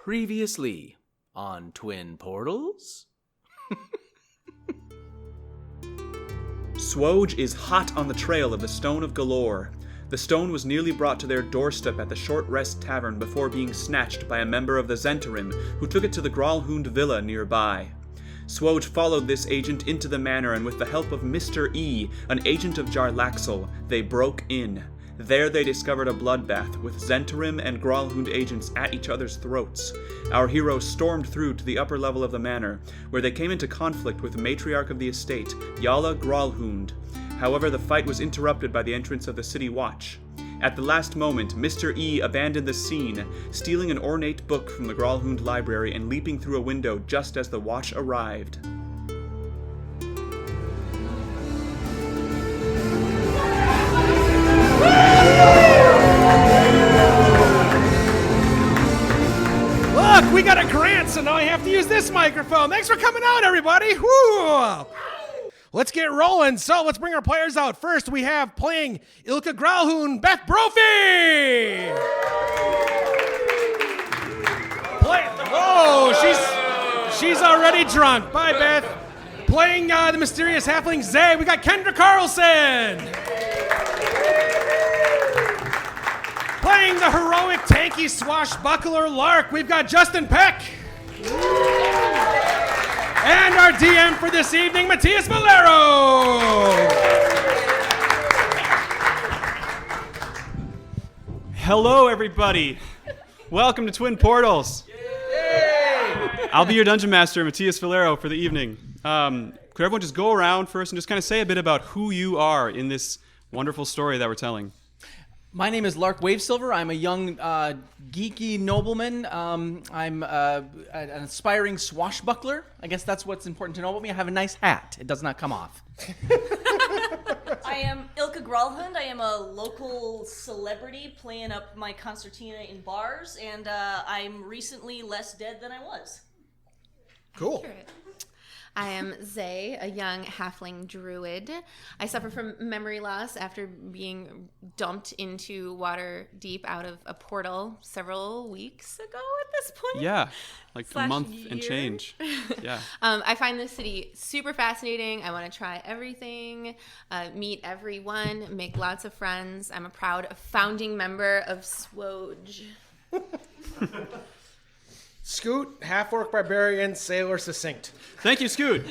Previously on Twin Portals? SWOJ is hot on the trail of the Stone of Golorr. The stone was nearly brought to their doorstep at the Short Rest Tavern before being snatched by a member of the Zentarim, who took it to the Graalhund villa nearby. SWOJ followed this agent into the manor, and with the help of Mr. E, an agent of Jarlaxle, they broke in. There they discovered a bloodbath, with Zentarim and Graalhund agents at each other's throats. Our heroes stormed through to the upper level of the manor, where they came into conflict with the matriarch of the estate, Yala Graalhund. However, the fight was interrupted by the entrance of the city watch. At the last moment, Mr. E abandoned the scene, stealing an ornate book from the Graalhund library and leaping through a window just as the watch arrived. Look, we got a grant, so now I have to use this microphone. Thanks for coming out, everybody. Woo! Let's get rolling. So let's bring our players out. First, we have playing Ilka Graalhund, Beth Brophy. She's already drunk. Bye, Beth. Playing the mysterious halfling Zay, we got Kendra Carlson. Playing the heroic, tanky swashbuckler Lark, we've got Justin Peck. And our DM for this evening, Matthias Valero. Hello, everybody. Welcome to Twin Portals. I'll be your dungeon master, Matthias Valero, for the evening. Could everyone just go around first and just kind of say a bit about who you are in this wonderful story that we're telling? My name is Lark Wavesilver. I'm a young, geeky nobleman. I'm an aspiring swashbuckler. I guess that's what's important to know about me. I have a nice hat. It does not come off. I am Ilka Graalhund. I am a local celebrity playing up my concertina in bars, and I'm recently less dead than I was. Cool. Accurate. I am Zay, a young halfling druid. I suffer from memory loss after being dumped into water deep out of a portal several weeks ago at this point. Yeah, like a Slash month year. and change. Yeah. I find this city super fascinating. I want to try everything, meet everyone, make lots of friends. I'm a proud founding member of SWOJ. Scoot, half-orc barbarian, sailor succinct. Thank you, Scoot.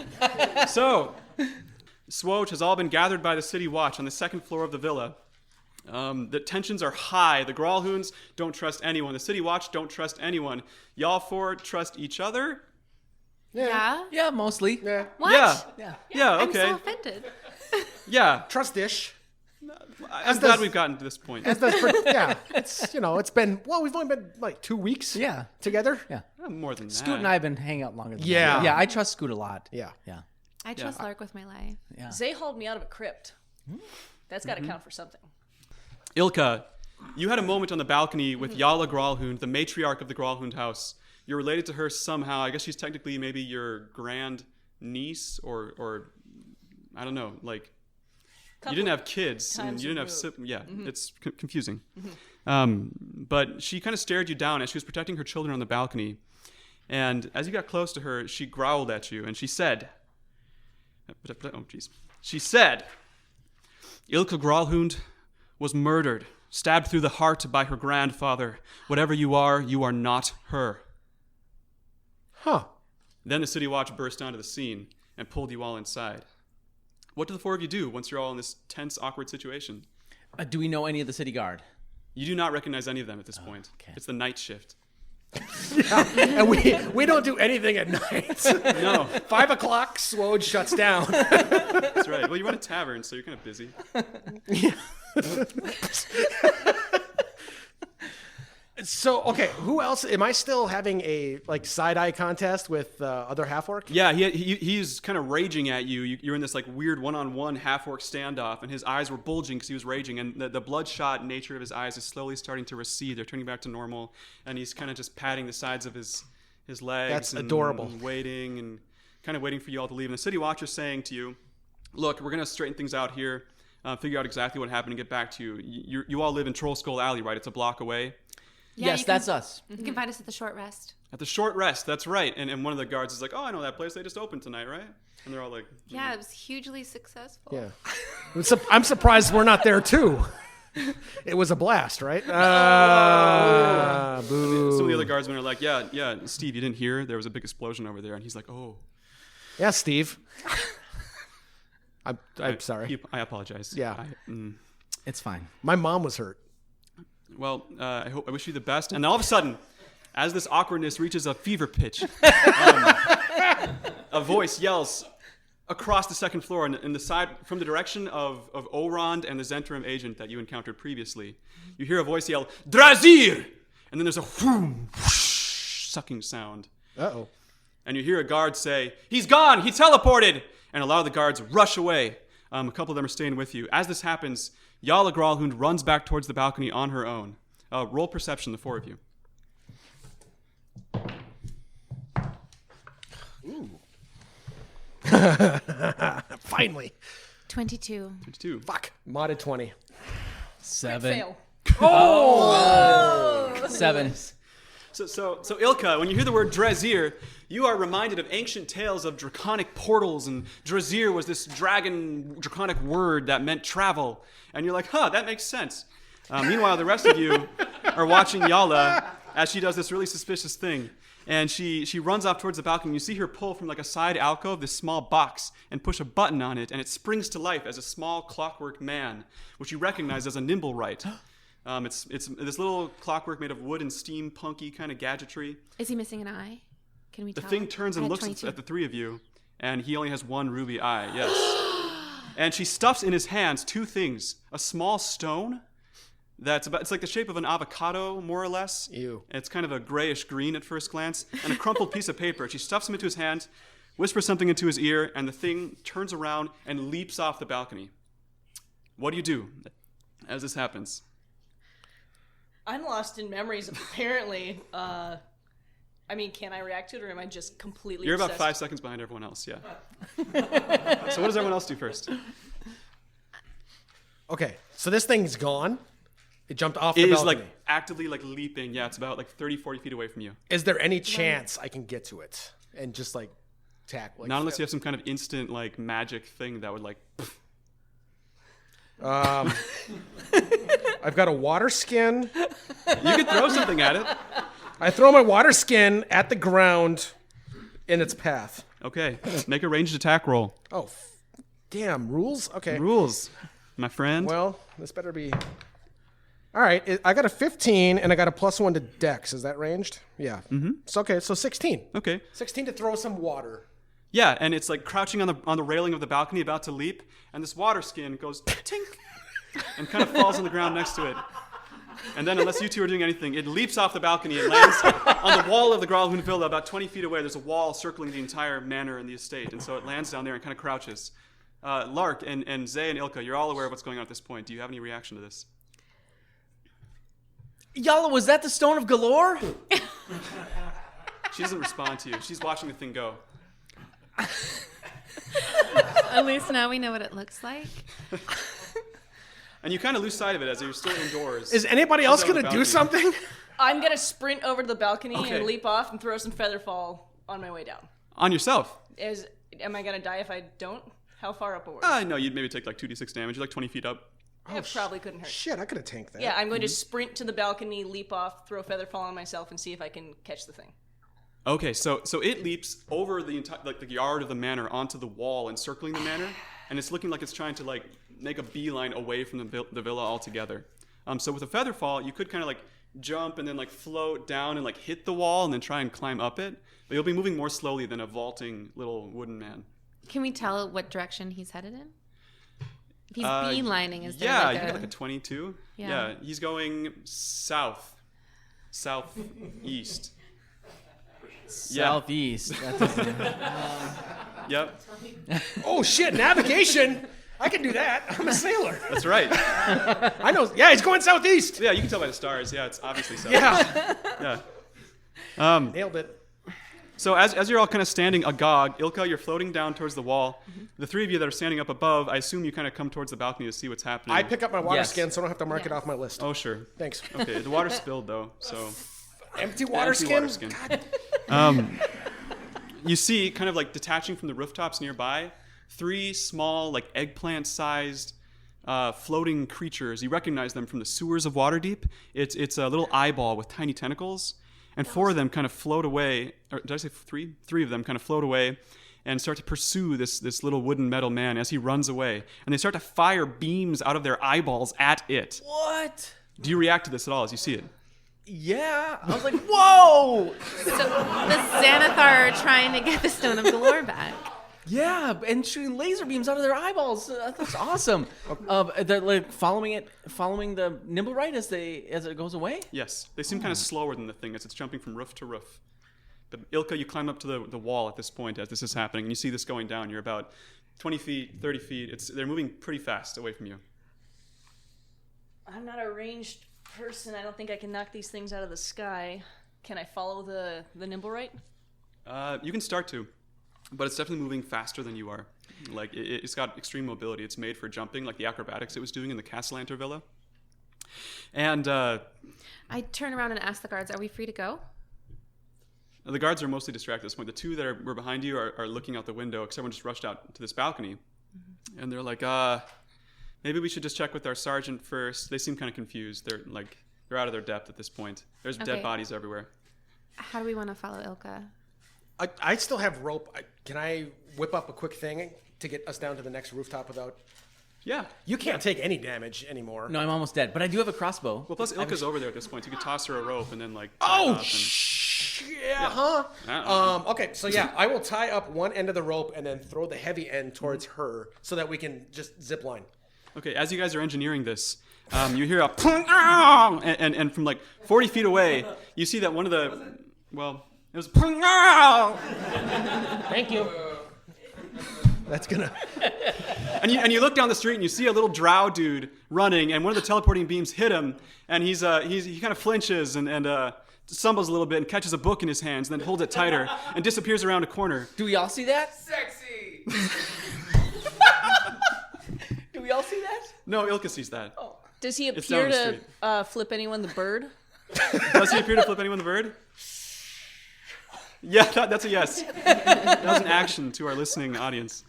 So, SWOJ has all been gathered by the city watch on the second floor of the villa. The tensions are high. The Graalhunds don't trust anyone. The city watch don't trust anyone. Y'all four trust each other? Yeah? Yeah, mostly. Yeah. What? Yeah, I'm okay. so offended. Yeah, Trust-ish. I'm glad we've gotten to this point. Yeah, it's been, we've only been like 2 weeks Yeah. together. Yeah. More than that. Scoot and I have been hanging out longer than Yeah. that. Yeah, I trust Scoot a lot. Yeah. Yeah. I trust Lark with my life. Yeah. Zay hauled me out of a crypt. That's got to count for something. Ilka, you had a moment on the balcony with Yala Graalhund, the matriarch of the Graalhund house. You're related to her somehow. I guess she's technically maybe your grand niece or I don't know, like you didn't have kids and you didn't have siblings. Yeah, it's confusing. But she kind of stared you down as she was protecting her children on the balcony. And as you got close to her, she growled at you and she said, She said, Ilka Graalhund was murdered, stabbed through the heart by her grandfather. Whatever you are not her. Huh. Then the city watch burst onto the scene and pulled you all inside. What do the four of you do once you're all in this tense, awkward situation? Do we know any of the city guard? You do not recognize any of them at this point. okay. It's the night shift. And we don't do anything at night. No, 5 o'clock, SWOJ shuts down. that's right. Well, you run a tavern, so you're kind of busy. So, okay, who else? Am I still having a side-eye contest with other half-orc? Yeah, he's kind of raging at you. You're in this weird one-on-one half-orc standoff, and his eyes were bulging because he was raging, and the bloodshot nature of his eyes is slowly starting to recede. They're turning back to normal, and he's kind of just patting the sides of his legs. That's and adorable. Waiting and kind of waiting for you all to leave. And the city watcher's saying to you, look, we're going to straighten things out here, figure out exactly what happened and get back to you. You all live in Troll Skull Alley, right? It's a block away. Yeah, Yes, that's us. You can find us at the Short Rest. At the Short Rest, that's right. And one of the guards is like, oh, I know that place. They just opened tonight, right? And they're all like, Yeah, it was hugely successful. Yeah. I'm surprised we're not there too. It was a blast, right? Boo. Some of the other guardsmen are like, yeah, Steve, you didn't hear? There was a big explosion over there. And he's like, oh. Yeah, Steve. I'm sorry. I apologize. Yeah. It's fine. My mom was hurt. Well, I wish you the best. And all of a sudden, as this awkwardness reaches a fever pitch, a voice yells across the second floor in the side from the direction of Orond and the Zentrum agent that you encountered previously. You hear a voice yell, Drazir! And then there's a whoosh, sucking sound. Uh-oh. And you hear a guard say, he's gone! He teleported! And a lot of the guards rush away. A couple of them are staying with you. As this happens, Yala Gralhund runs back towards the balcony on her own. Roll perception, the four of you. Ooh. Finally. 22. 22. Fuck. Modded 20. 7. Fail. Oh! 7. So Ilka, when you hear the word Drazir, you are reminded of ancient tales of draconic portals, and Drazir was this dragon draconic word that meant travel. And you're like, that makes sense. Meanwhile, the rest of you are watching Yala as she does this really suspicious thing. And she runs off towards the balcony. You see her pull from like a side alcove this small box and push a button on it, and it springs to life as a small clockwork man, which you recognize as a Nimblewright. It's this little clockwork made of wood and steampunky kind of gadgetry. Is he missing an eye? Can we The tell? thing turns and I had looks 22. at the three of you, and he only has one ruby eye, yes. And she stuffs in his hands two things. A small stone it's like the shape of an avocado, more or less. Ew. It's kind of a grayish green at first glance, and a crumpled piece of paper. She stuffs him into his hand, whispers something into his ear, and the thing turns around and leaps off the balcony. What do you do as this happens? I'm lost in memories, apparently. Can I react to it, or am I just completely You're about obsessed? 5 seconds behind everyone else, yeah. So what does everyone else do first? Okay, so this thing's gone. It jumped off the It is balcony. like actively like leaping. Yeah, it's about like 30, 40 feet away from you. Is there any chance I can get to it and just like tackle? Like, Not unless you have some kind of instant like magic thing that would like. I've got a water skin. You could throw something at it. I throw my water skin at the ground in its path. Okay, make a ranged attack roll. Oh, damn, rules? Okay. Rules, my friend. Well, this better be... All right, I got a 15, and I got a +1 to Dex. Is that ranged? Yeah. Mm-hmm. So, okay, so 16. Okay. 16 to throw some water. Yeah, and it's like crouching on the railing of the balcony, about to leap, and this water skin goes tink, and kind of falls on the ground next to it. And then, unless you two are doing anything, it leaps off the balcony and lands on the wall of the Gralhund Villa, about 20 feet away. There's a wall circling the entire manor and the estate, and so it lands down there and kind of crouches. Lark and Zay and Ilka, you're all aware of what's going on at this point. Do you have any reaction to this? Yala, was that the Stone of Golorr? She doesn't respond to you. She's watching the thing go. At least now we know what it looks like. And you kind of lose sight of it as you're still indoors. Is anybody else going to do something? I'm gonna sprint over to the balcony Okay. and leap off and throw some featherfall on my way down. On yourself? Am I gonna die if I don't? How far up a word? No, you'd maybe take like 2d6 damage. You're like 20 feet up. It probably couldn't hurt. Shit, I could have tanked that. Yeah, I'm going to sprint to the balcony, leap off, throw featherfall on myself, and see if I can catch the thing. Okay, so it leaps over the entire the yard of the manor onto the wall encircling the manor, and it's looking like it's trying to like make a beeline away from the villa altogether. So with a featherfall, you could kind of like jump and then like float down and like hit the wall and then try and climb up it, but you'll be moving more slowly than a vaulting little wooden man. Can we tell what direction he's headed in? If he's beelining, is there Yeah, like you a... got like a 22. Yeah. He's going southeast. Southeast. That doesn't... Yep, Oh, shit, navigation. I can do that. I'm a sailor. that's right. I know. Yeah, he's going southeast. Yeah, you can tell by the stars. Yeah, it's obviously south. Yeah. Yeah. Nailed it. So as you're all kind of standing agog, Ilka, you're floating down towards the wall. The three of you that are standing up above, I assume you kind of come towards the balcony to see what's happening. I pick up my water Yes. skin, so I don't have to mark it Yes. off my list. Oh, sure. Thanks. Okay, the water spilled, though, so... Empty water Empty skin? water skin. You see, kind of like detaching from the rooftops nearby, 3 small, like eggplant-sized floating creatures. You recognize them from the sewers of Waterdeep. It's a little eyeball with tiny tentacles, and 4 of them kind of float away. Or did I say 3? 3 of them kind of float away and start to pursue this little wooden metal man as he runs away. And they start to fire beams out of their eyeballs at it. What? Do you react to this at all as you see it? Yeah. I was like, whoa! So the Xanathar are trying to get the Stone of Golorr back. Yeah, and shooting laser beams out of their eyeballs. That's awesome. They're like following the Nimblewright as it goes away. Yes, they seem kind of slower than the thing as it's jumping from roof to roof. But Ilka, you climb up to the wall at this point as this is happening, and you see this going down. You're about 20 feet, 30 feet. They're moving pretty fast away from you. I'm not a ranged person. I don't think I can knock these things out of the sky. Can I follow the Nimblewright? You can start to, but it's definitely moving faster than you are. Like it's got extreme mobility. It's made for jumping, like the acrobatics it was doing in the Castellanter Villa. And I turn around and ask the guards, are we free to go? the guards are mostly distracted at this point. The 2 that were behind you are looking out the window because everyone just rushed out to this balcony. And they're like, maybe we should just check with our sergeant first. They seem kind of confused. They're out of their depth at this point. There's Okay. dead bodies everywhere. How do we want to follow Ilka? I still have rope. Can I whip up a quick thing to get us down to the next rooftop without... Yeah. You can't take any damage anymore. No, I'm almost dead, but I do have a crossbow. Well, plus Ilka's over there at this point. You could toss her a rope and then tie it Oh, up and- yeah, huh? Uh-uh. Okay, so yeah, I will tie up one end of the rope and then throw the heavy end towards her so that we can just zip line. Okay, as you guys are engineering this, you hear a and from like 40 feet away, you see that one of the, well, it was Thank you. That's gonna... and you look down the street and you see a little drow dude running, and one of the teleporting beams hit him, and he kind of flinches and stumbles a little bit and catches a book in his hands, and then holds it tighter and disappears around a corner. Do we all see that? Sexy! Do we all see that? No, Ilka sees that. Does he It's down appear the to flip anyone the bird? Does he appear to flip anyone the bird? Yeah, that's a yes. That was an action to our listening audience.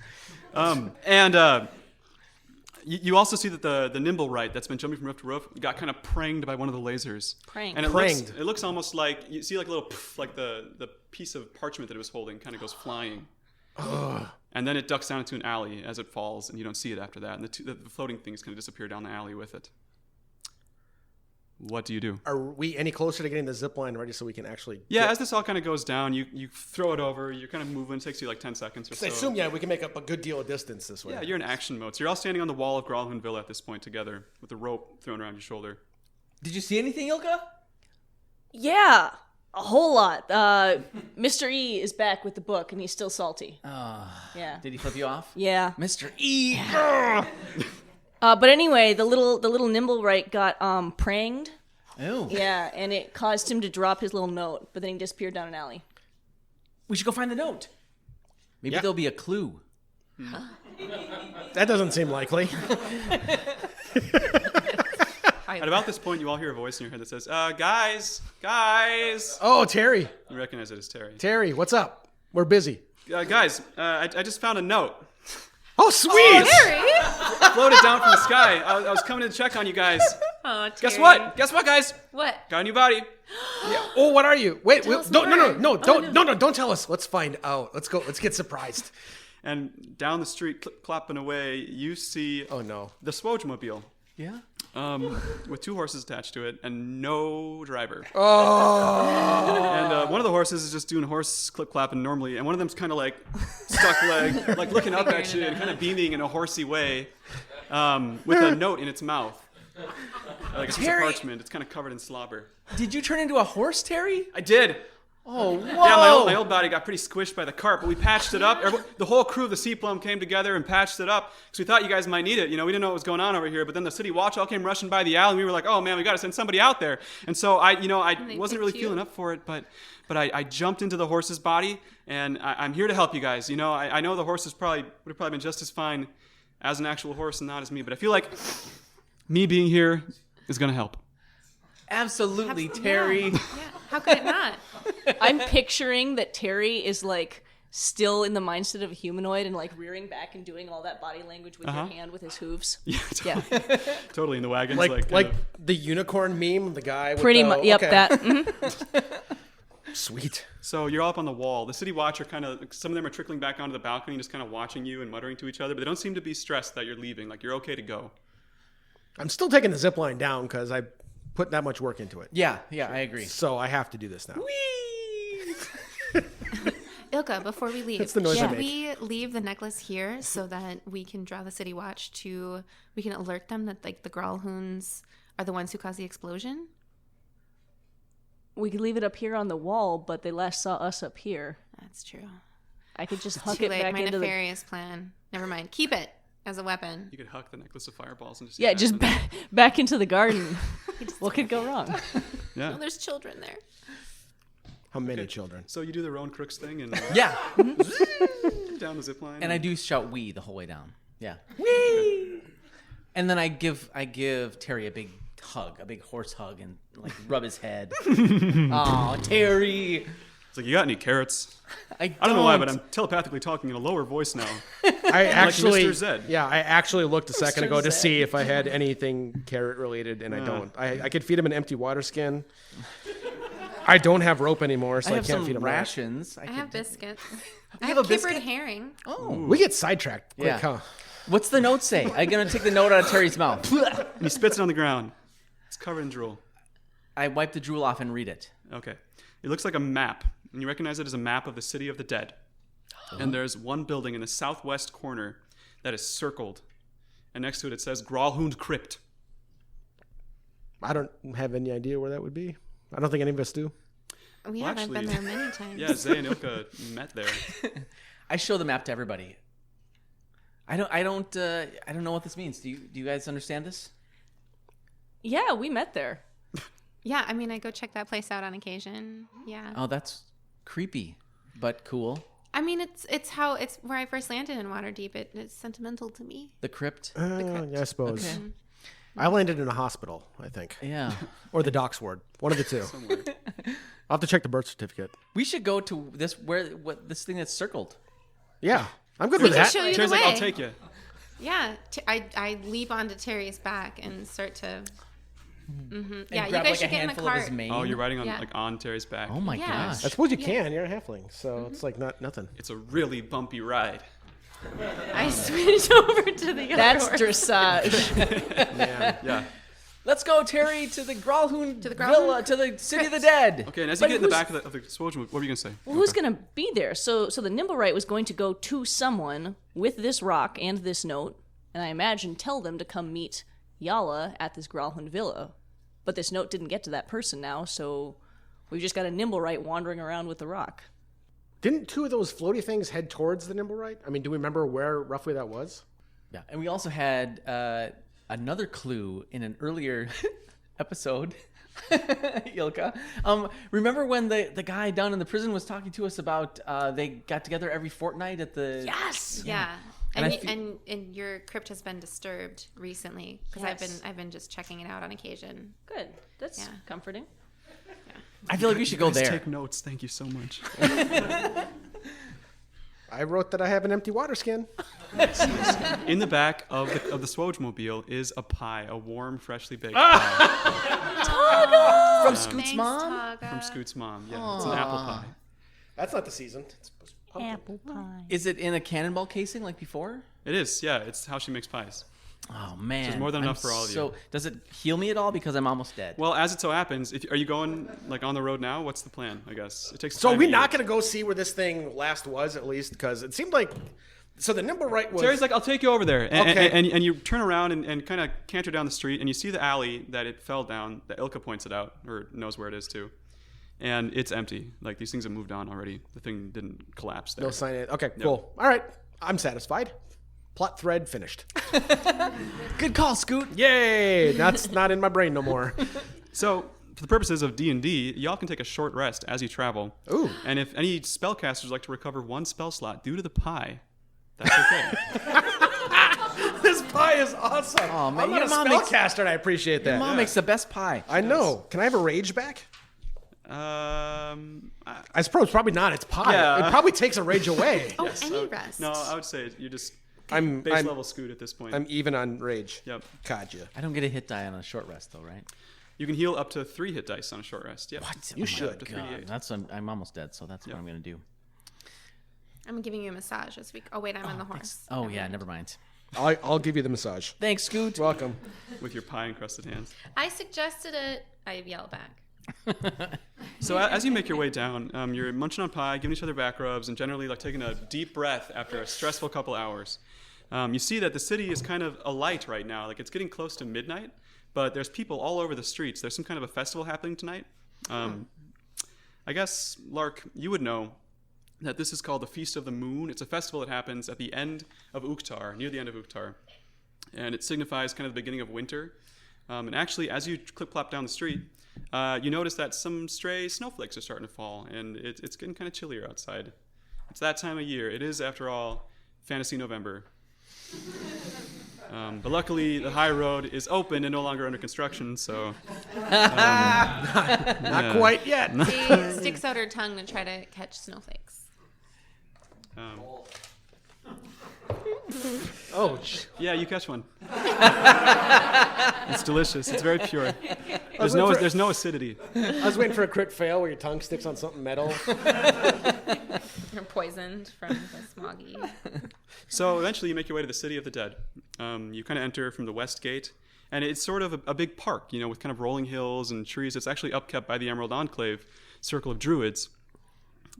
You also see that the Nimblewright that's been jumping from roof to roof got kind of pranged by one of the lasers. Pranged. And Pranged. it looks almost like, you see like a little, like the piece of parchment that it was holding kind of goes flying. And then it ducks down into an alley as it falls, and you don't see it after that. And the floating things kind of disappear down the alley with it. What do you do? Are we any closer to getting the zip line ready so we can actually... Yeah, as this all kind of goes down, you throw it over, you're kind of moving, it takes you like 10 seconds or so. I assume, yeah, we can make up a good deal of distance this way. Yeah, you're in action mode. So you're all standing on the wall of Gralhund Villa at this point together with the rope thrown around your shoulder. Did you see anything, Ilka? Yeah, a whole lot. Mr. E is back with the book, and he's still salty. Yeah. Did he flip you off? Yeah. Mr. E! But anyway, the little Nimblewright got pranged. Oh. Yeah, and it caused him to drop his little note, but then he disappeared down an alley. We should go find the note. Maybe Yeah. there'll be a clue. That doesn't seem likely. At about this point, you all hear a voice in your head that says, guys. Oh, Terry. You recognize it as Terry. Terry, what's up? We're busy. Guys, I just found a note. Oh, sweet! Floated down from the sky. I was coming to check on you guys. Oh, Guess Terry. what? Guess what, guys? What? Got a new body. Oh, what are you? Wait, Tell us don't, no, more. don't tell us. Let's find out. Let's go. Let's get surprised. And down the street, clapping away, you see Oh, no. the SWOJ mobile. Yeah? With 2 horses attached to it and no driver. Oh! And one of the horses is just doing horse clip-clapping normally, and one of them's kind of like stuck leg, like looking up at you and kind of beaming in a horsey way with a note in its mouth. Like a piece of Terry! parchment. It's kind of covered in slobber. Did you turn into a horse, Terry? I did. Oh, whoa! Yeah, my old body got pretty squished by the cart, but we patched it up. The whole crew of the Sea Plum came together and patched it up because we thought you guys might need it. We didn't know what was going on over here, but then the city watch all came rushing by the alley, and we were like, oh man, we got to send somebody out there. And so I wasn't really feeling up for it, but I jumped into the horse's body, and I'm here to help you guys. I know the horse would have probably been just as fine as an actual horse and not as me, but I feel like me being here is going to help. Absolutely, Terry. Yeah. How could it not? I'm picturing that Terry is like still in the mindset of a humanoid and like rearing back and doing all that body language with your hand with his hooves. Yeah, totally in the wagons. Like the unicorn meme, the guy with Pretty much. Yep, okay. that. Mm-hmm. Sweet. So you're all up on the wall. The city watch are some of them are trickling back onto the balcony, just kind of watching you and muttering to each other, but they don't seem to be stressed that you're leaving. Like, you're okay to go. I'm still taking the zip line down because I put that much work into it. Yeah, I agree. So I have to do this now. Ilka, before we leave, That's the noise I should make. we leave the necklace here so that we can draw the city watch we can alert them that like the Growlhounds are the ones who caused the explosion? We could leave it up here on the wall, but they last saw us up here. That's true. I could just huck Too it late. back My into nefarious plan. Never mind. Keep it as a weapon. You could huck the necklace of fireballs and just Yeah, just back into the garden. What could go wrong? Yeah. Oh, there's children there. How many children? So you do the Rowan Crooks thing and Yeah. down the zip line. And I do shout "wee" the whole way down. Yeah. Wee. And then I give Terry a big hug, a big horse hug, and like rub his head. Oh, Terry. It's like, you got any carrots? I don't know why, but I'm telepathically talking in a lower voice now. I actually, Mr. Zed. Yeah, I actually looked a second ago to Zed. see if I had anything carrot related, and I don't. I could feed him an empty water skin. I don't have rope anymore, so I, have can't some feed him that. rations. I have biscuits. I have have a capered biscuit? herring. Oh. We get sidetracked quick, Yeah. huh? What's the note say? I'm gonna take the note out of Terry's mouth. And he spits it on the ground. It's covered in drool. I wipe the drool off and read it. Okay. It looks like a map, and you recognize it as a map of the city of the dead. And there's one building in the southwest corner that is circled, and next to it says Growlhound Crypt. I don't have any idea where that would be. I don't think any of us do. We Well, haven't been actually- there many times. Yeah, Zay and Ilka met there. I show the map to everybody. I don't know what this means. Do you guys understand this? Yeah, we met there. Yeah, I mean, I go check that place out on occasion. Yeah. Oh, that's creepy, but cool. I mean, it's where I first landed in Waterdeep. It's sentimental to me. The crypt. crypt. Yeah, I suppose. Okay. I landed in a hospital, I think, Yeah. or the docks ward. One of the two. I'll have to check the birth certificate. We should go to this this thing that's circled. Yeah, I'm good We with can that. show you Terry's the like, way. I'll take you. Yeah, I leap onto Terry's back and start to. And Yeah, you grab guys like a should get in the handful of his cart. mane. Oh, you're riding on Yeah. on Terry's back. Oh my Yeah. gosh. I suppose you can. You're a halfling, so it's like nothing. It's a really bumpy ride. I switch over to the other That's horse. dressage. Yeah. Let's go, Terry, to the Growlhound the Villa, Growlhound to the City of the Dead. Okay, and as But you get in the who's- back of the SWOJ, what were you going to say? Well, who's going to be there? So the Nimblewright was going to go to someone with this rock and this note, and I imagine tell them to come meet Yala at this Growlhound Villa. But this note didn't get to that person now, so we've just got a Nimblewright wandering around with the rock. Didn't two of those floaty things head towards the Nimblewright? I mean, do we remember where roughly that was? Yeah, and we also had another clue in an earlier episode. Ilka, remember when the guy down in the prison was talking to us about they got together every fortnight at the Yes! Yeah. And And, I fe- and your crypt has been disturbed recently because Yes. I've been just checking it out on occasion. Good. That's Yeah. comforting. I feel like we should go Guys, there. take notes. Thank you so much. I wrote that I have an empty water skin. In the back of the SWOJ mobile is a pie, a warm, freshly baked pie From Scoot's Thanks, mom. Taga. from Scoot's mom. Yeah, it's an apple pie. That's not the season. It's pumpkin. Apple pie. Is it in a cannonball casing like before? It is, yeah. It's how she makes pies. Oh man, There's more than I'm enough for all of you. So does it heal me at all because I'm almost dead? Well, as it so happens, are you going like on the road now? What's the plan? I guess it takes. So are time we to not eat. going to go see where this thing last was, at least? Because it seemed like... So the Nimblewright was... Terry's like, I'll take you over there. And, Okay. and you turn around and kind of canter down the street, and you see the alley that it fell down, that Ilka points it out, or knows where it is too. and it's empty. Like, these things have moved on already. The thing didn't collapse there. No sign of. Okay, cool. All right, I'm satisfied. Plot thread finished. Good call, Scoot. Yay! That's not in my brain no more. So, for the purposes of D&D, y'all can take a short rest as you travel. Ooh. And if any spellcasters like to recover 1 spell slot due to the pie, that's okay. This pie is awesome. Oh, man, I'm not your a mom makes- spellcaster, and I appreciate that. Mom makes the best pie. I know. Can I have a rage back? I suppose probably not. It's pie. Yeah. It probably takes a rage away. Oh, any rest. No, I would say you're just I'm base level Scoot at this point. I'm even on rage. Yep. Gotcha. I don't get a hit die on a short rest, though, right? You can heal up to 3 hit dice on a short rest. Yep. You should. Up to 3d8. That's I'm almost dead, so that's what I'm gonna do. I'm giving you a massage this week. Oh, wait, I'm on the horse. Oh yeah, never mind. I'll give you the massage. Thanks, Scoot. Welcome. With your pie encrusted hands. I suggested it. I yell back. So as you make your way down, you're munching on pie, giving each other back rubs, and generally like taking a deep breath after a stressful couple hours. You see that the city is kind of alight right now. Like, it's getting close to midnight, but there's people all over the streets. There's some kind of a festival happening tonight. I guess, Lark, you would know that this is called the Feast of the Moon. It's a festival that happens at the end of Uktar, near the end of Uktar. And it signifies kind of the beginning of winter. And actually, as you clip-clop down the street, you notice that some stray snowflakes are starting to fall, and it's getting kind of chillier outside. It's that time of year. It is, after all, Fantasy November. But luckily, the high road is open and no longer under construction, so... Not quite yet. She sticks out her tongue to try to catch snowflakes. Oh, Yeah, you catch one. It's delicious. It's very pure. There's no acidity. I was waiting for a crit fail where your tongue sticks on something metal. You're poisoned from the smoggy. So eventually you make your way to the City of the Dead. You kind of enter from the west gate, and it's sort of a big park, with kind of rolling hills and trees. It's actually upkept by the Emerald Enclave Circle of Druids.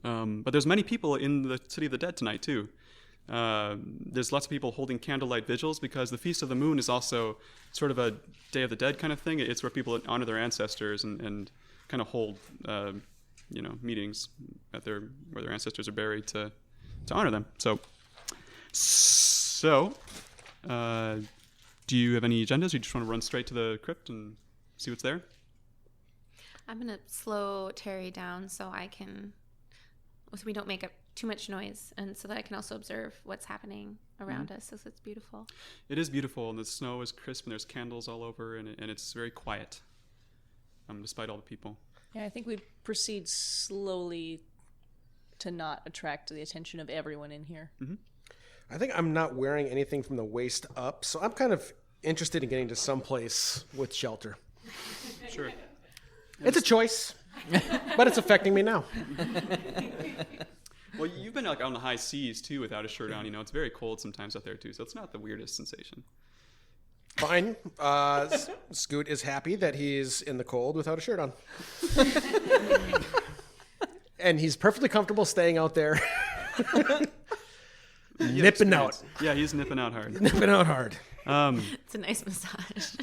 But there's many people in the City of the Dead tonight, too. There's lots of people holding candlelight vigils because the Feast of the Moon is also sort of a Day of the Dead kind of thing. It's where people honor their ancestors and kind of hold, meetings at where their ancestors are buried to honor them. So, do you have any agendas? Or you just want to run straight to the crypt and see what's there? I'm going to slow Terry down so we don't make up too much noise, and so that I can also observe what's happening around us, as it's beautiful. It is beautiful, and the snow is crisp, and there's candles all over, and it's very quiet, despite all the people. Yeah, I think we proceed slowly to not attract the attention of everyone in here. Mm-hmm. I think I'm not wearing anything from the waist up, so I'm kind of interested in getting to some place with shelter. Sure. It's a choice, but it's affecting me now. Well, you've been out on the high seas, too, without a shirt on. It's very cold sometimes out there, too, so it's not the weirdest sensation. Fine. Scoot is happy that he's in the cold without a shirt on. And he's perfectly comfortable staying out there. Nipping out. Yeah, he's nipping out hard. Nipping out hard. It's a nice massage.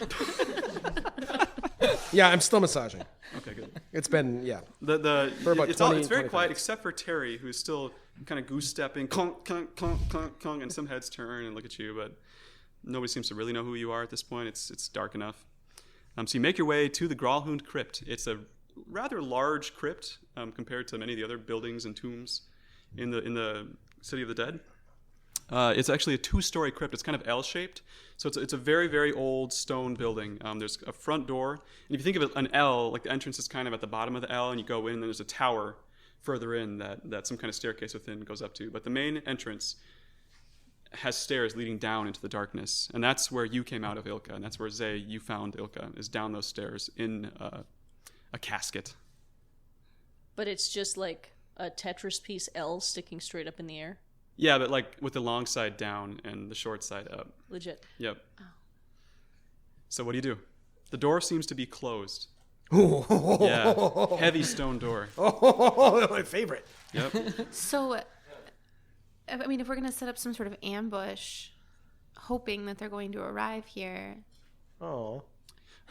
Yeah, I'm still massaging. Okay, good. It's been, for about it's 20, it's very 25 quiet, minutes. except for Terry, who's still kind of goose-stepping, clunk, clunk, clunk, clunk, clunk, and some heads turn and look at you, but nobody seems to really know who you are at this point. It's dark enough. So you make your way to the Graalhund Crypt. It's a rather large crypt compared to many of the other buildings and tombs in the City of the Dead. It's actually a 2-story crypt. It's kind of L-shaped. So it's a very, very old stone building. There's a front door. And if you think of it, an L, like the entrance is kind of at the bottom of the L, and you go in, and then there's a tower further in that some kind of staircase within goes up to. But the main entrance has stairs leading down into the darkness. And that's where you came out of Ilka. And that's where, Zay, you found Ilka, is down those stairs in a casket. But it's just like a Tetris piece L sticking straight up in the air. Yeah, but like with the long side down and the short side up. Legit. Yep. Oh. So what do? The door seems to be closed. Yeah, heavy stone door. Oh, my favorite. Yep. So, I mean, if we're going to set up some sort of ambush, hoping that they're going to arrive here. Oh.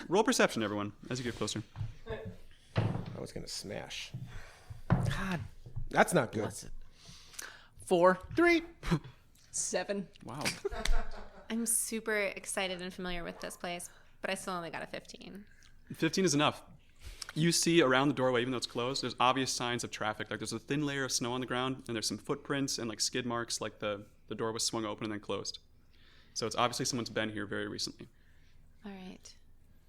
Roll perception, everyone, as you get closer. I was going to smash. God That's not good. bless it. 4. 3. 7. Wow. I'm super excited and familiar with this place, but I still only got a 15. 15 is enough. You see around the doorway, even though it's closed, there's obvious signs of traffic. Like there's a thin layer of snow on the ground, and there's some footprints and like skid marks, like the door was swung open and then closed. So it's obviously someone's been here very recently. All right.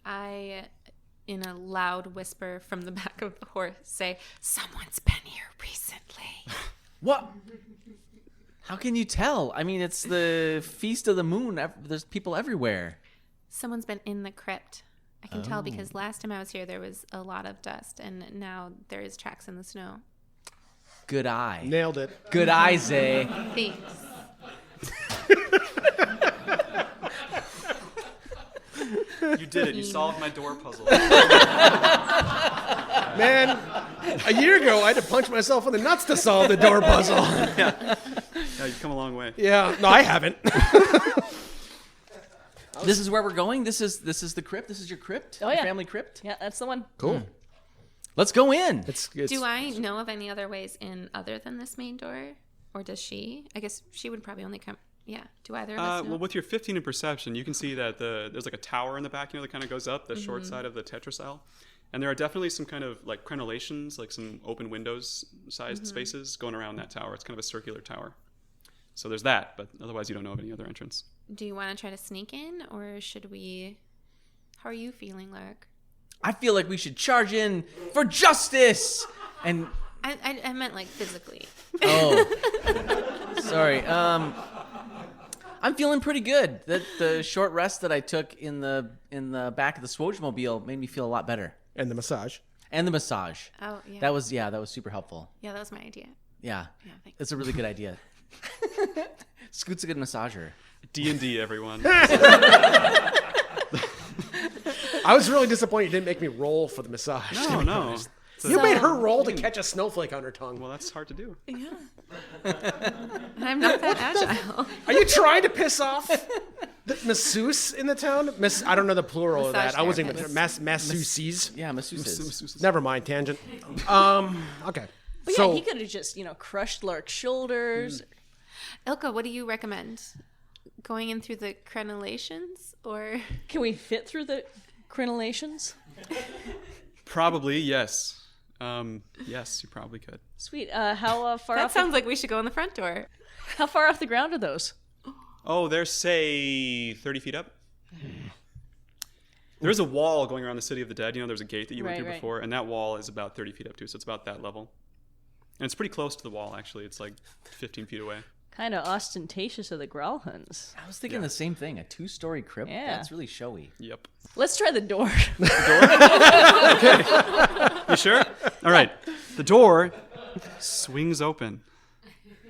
I, in a loud whisper from the back of the horse, say, "Someone's been here recently." What? How can you tell? I mean, it's the Feast of the Moon. There's people everywhere. Someone's been in the crypt. I can tell because last time I was here, there was a lot of dust, and now there is tracks in the snow. Good eye. Nailed it. Good eye, Zay. Thanks. You did it. You solved my door puzzle. Man, a year ago, I had to punch myself in the nuts to solve the door puzzle. Yeah, you've come a long way. Yeah, no, I haven't. This is where we're going. This is the crypt. This is your crypt. Oh, Your yeah. family crypt. Yeah, that's the one. Cool. Let's go in. It's Do I know of any other ways in other than this main door? Or does she? I guess she would probably only come. Yeah. Do either of us know? Well, with your 15 in perception, you can see that there's like a tower in the back, that kind of goes up the short side of the tetracell. And there are definitely some kind of like crenellations, like some open windows-sized spaces going around that tower. It's kind of a circular tower. So there's that, but otherwise you don't know of any other entrance. Do you want to try to sneak in, or should we? How are you feeling, Lark? I feel like we should charge in for justice. And I meant like physically. oh, sorry. I'm feeling pretty good. The short rest that I took in the back of the SWOJ mobile made me feel a lot better. And the massage. And the massage. Oh yeah. That was super helpful. Yeah, that was my idea. Yeah. Yeah, thanks. It's a really good idea. Scoot's a good massager. D&D, everyone. I was really disappointed you didn't make me roll for the massage. No. You made her roll to catch a snowflake on her tongue. Well, that's hard to do. Yeah. I'm not that agile. Are you trying to piss off the masseuse in the town? I don't know the plural of that. Massage I wasn't even therapist. masseuses. Yeah, masseuses. Never mind, tangent. Okay. But So yeah, he could have just, crushed Lark's shoulders. Ilka, what do you recommend? Going in through the crenellations, or Can we fit through the crenellations? Probably, yes. Yes, you probably could. Sweet. How far that off? sounds like we should go in the front door. How far off the ground are those? Oh, they're, say, 30 feet up. There is a wall going around the City of the Dead. There's a gate that you went Right, through right. before, and that wall is about 30 feet up, too, so it's about that level. And it's pretty close to the wall, actually. It's like 15 feet away. Kind of ostentatious of the Growlhuns. I was thinking the same thing. A 2-story crypt. Yeah. That's really showy. Yep. Let's try the door. You sure? All right. The door swings open.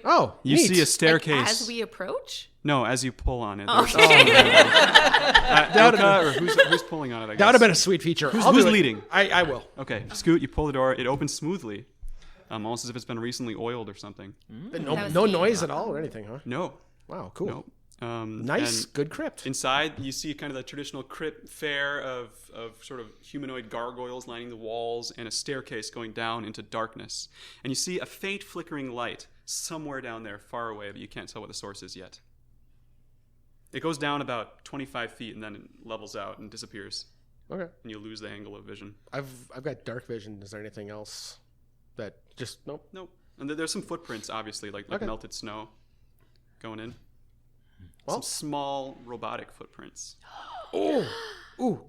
Oh, You neat. see a staircase. As we approach? No, as you pull on it. Okay. Ilka, or who's pulling on it, I guess? That would have been a sweet feature. Who's I'll do it. leading? I will. Okay, Scoot, you pull the door. It opens smoothly. Almost as if it's been recently oiled or something. No, That was no neat. noise at all or anything, huh? No. Wow, cool. No. Nice, and good crypt. Inside, you see kind of the traditional crypt fare of sort of humanoid gargoyles lining the walls and a staircase going down into darkness. And you see a faint flickering light somewhere down there far away, but you can't tell what the source is yet. It goes down about 25 feet and then it levels out and disappears. Okay. And you lose the angle of vision. I've got dark vision. Is there anything else that just nope? Nope. And there's some footprints, obviously, like Okay. melted snow going in. Well- Some small robotic footprints. Ooh,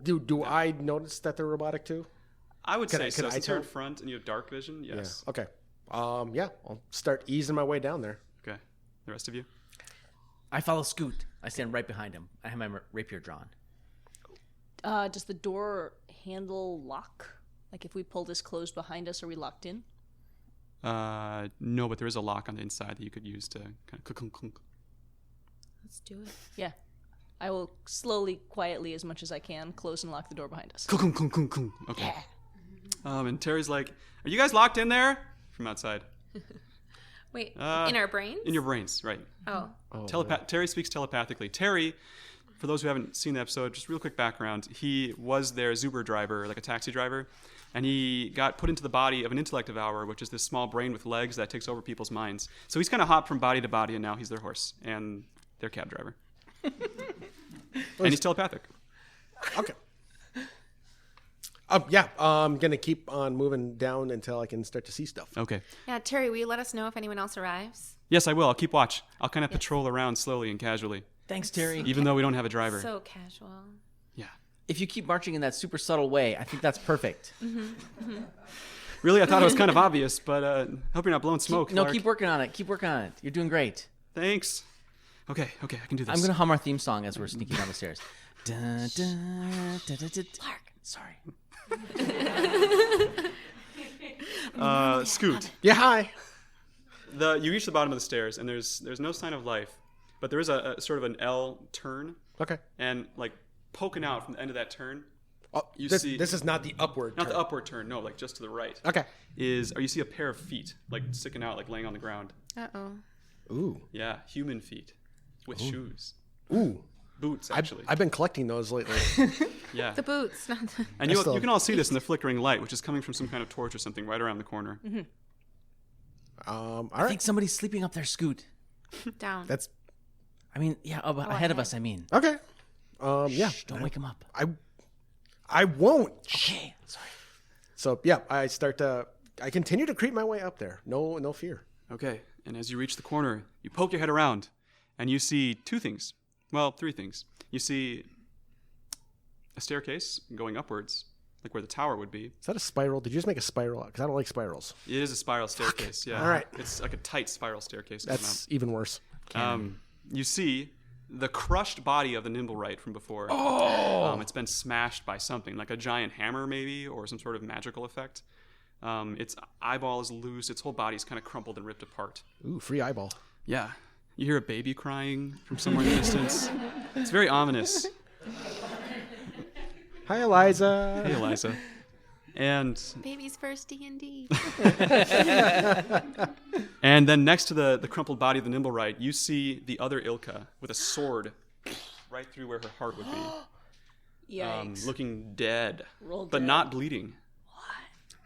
do I notice that they're robotic too? I would say I so. Since tell? you're in front and you have dark vision, yes. Yeah. Okay. Yeah, I'll start easing my way down there. Okay. The rest of you? I follow Scoot. I stand right behind him. I have my rapier drawn. Does the door handle lock? Like if we pull this closed behind us, are we locked in? No, but there is a lock on the inside that you could use to kind of clunk. Let's do it. Yeah. I will slowly, quietly, as much as I can, close and lock the door behind us. Okay. And Terry's like, "Are you guys locked in there?" From outside. Wait, in our brains? In your brains, right. Oh. Terry speaks telepathically. Terry, for those who haven't seen the episode, just real quick background, he was their Zuber driver, like a taxi driver. And he got put into the body of an intellect devourer, which is this small brain with legs that takes over people's minds. So he's kind of hopped from body to body, and now he's their horse and their cab driver. And he's telepathic. Okay. Yeah, I'm going to keep on moving down until I can start to see stuff. Okay. Yeah, Terry, will you let us know if anyone else arrives? Yes, I will. I'll keep watch. I'll kind of patrol around slowly and casually, Thanks, Terry. even though we don't have a driver. So casual. Yeah. If you keep marching in that super subtle way, I think that's perfect. Really, I thought it was kind of obvious, but hope you're not blowing smoke. No, Lark. keep working on it. Keep working on it. You're doing great. Thanks. Okay, I can do this. I'm going to hum our theme song as we're sneaking down the stairs. Dun, dun, dun, dun, dun. Lark. Sorry. Scoot. Yeah, hi. You reach the bottom of the stairs, and there's no sign of life, but there is a sort of an L turn, Okay. and like poking out from the end of that turn, Oh, You this, see- this is not the upward not turn. the upward turn, no, like just to the right. Okay. You see a pair of feet like sticking out, like laying on the ground. Uh-oh. Ooh. Yeah, human feet with shoes, Ooh. boots actually. I've been collecting those lately. Yeah, The boots, not the... and I you still- can all see this in the flickering light, which is coming from some kind of torch or something right around the corner. All I right. think somebody's sleeping up there, Scoot. Down. That's I mean, yeah, ahead of ahead. us, I mean. okay. Yeah. Don't wake him up. I won't. Okay. Sorry. So yeah, I continue to creep my way up there. No fear. Okay, and as you reach the corner, you poke your head around, and you see two things. Well, three things. You see a staircase going upwards, like where the tower would be. Is that a spiral? Did you just make a spiral? Because I don't like spirals. It is a spiral staircase, yeah. All right. It's like a tight spiral staircase going That's even worse. up. You see the crushed body of the Nimblewright from before. It's been smashed by something, like a giant hammer maybe, or some sort of magical effect. Its eyeball is loose. Its whole body's kind of crumpled and ripped apart. Ooh, free eyeball. Yeah. You hear a baby crying from somewhere in the distance. It's very ominous. Hi, Eliza. Hey, Eliza. And Baby's first D&D. and then next to the crumpled body of the Nimblewright, you see the other Ilka with a sword right through where her heart would be, Yikes. looking dead, Roll but dead. not bleeding.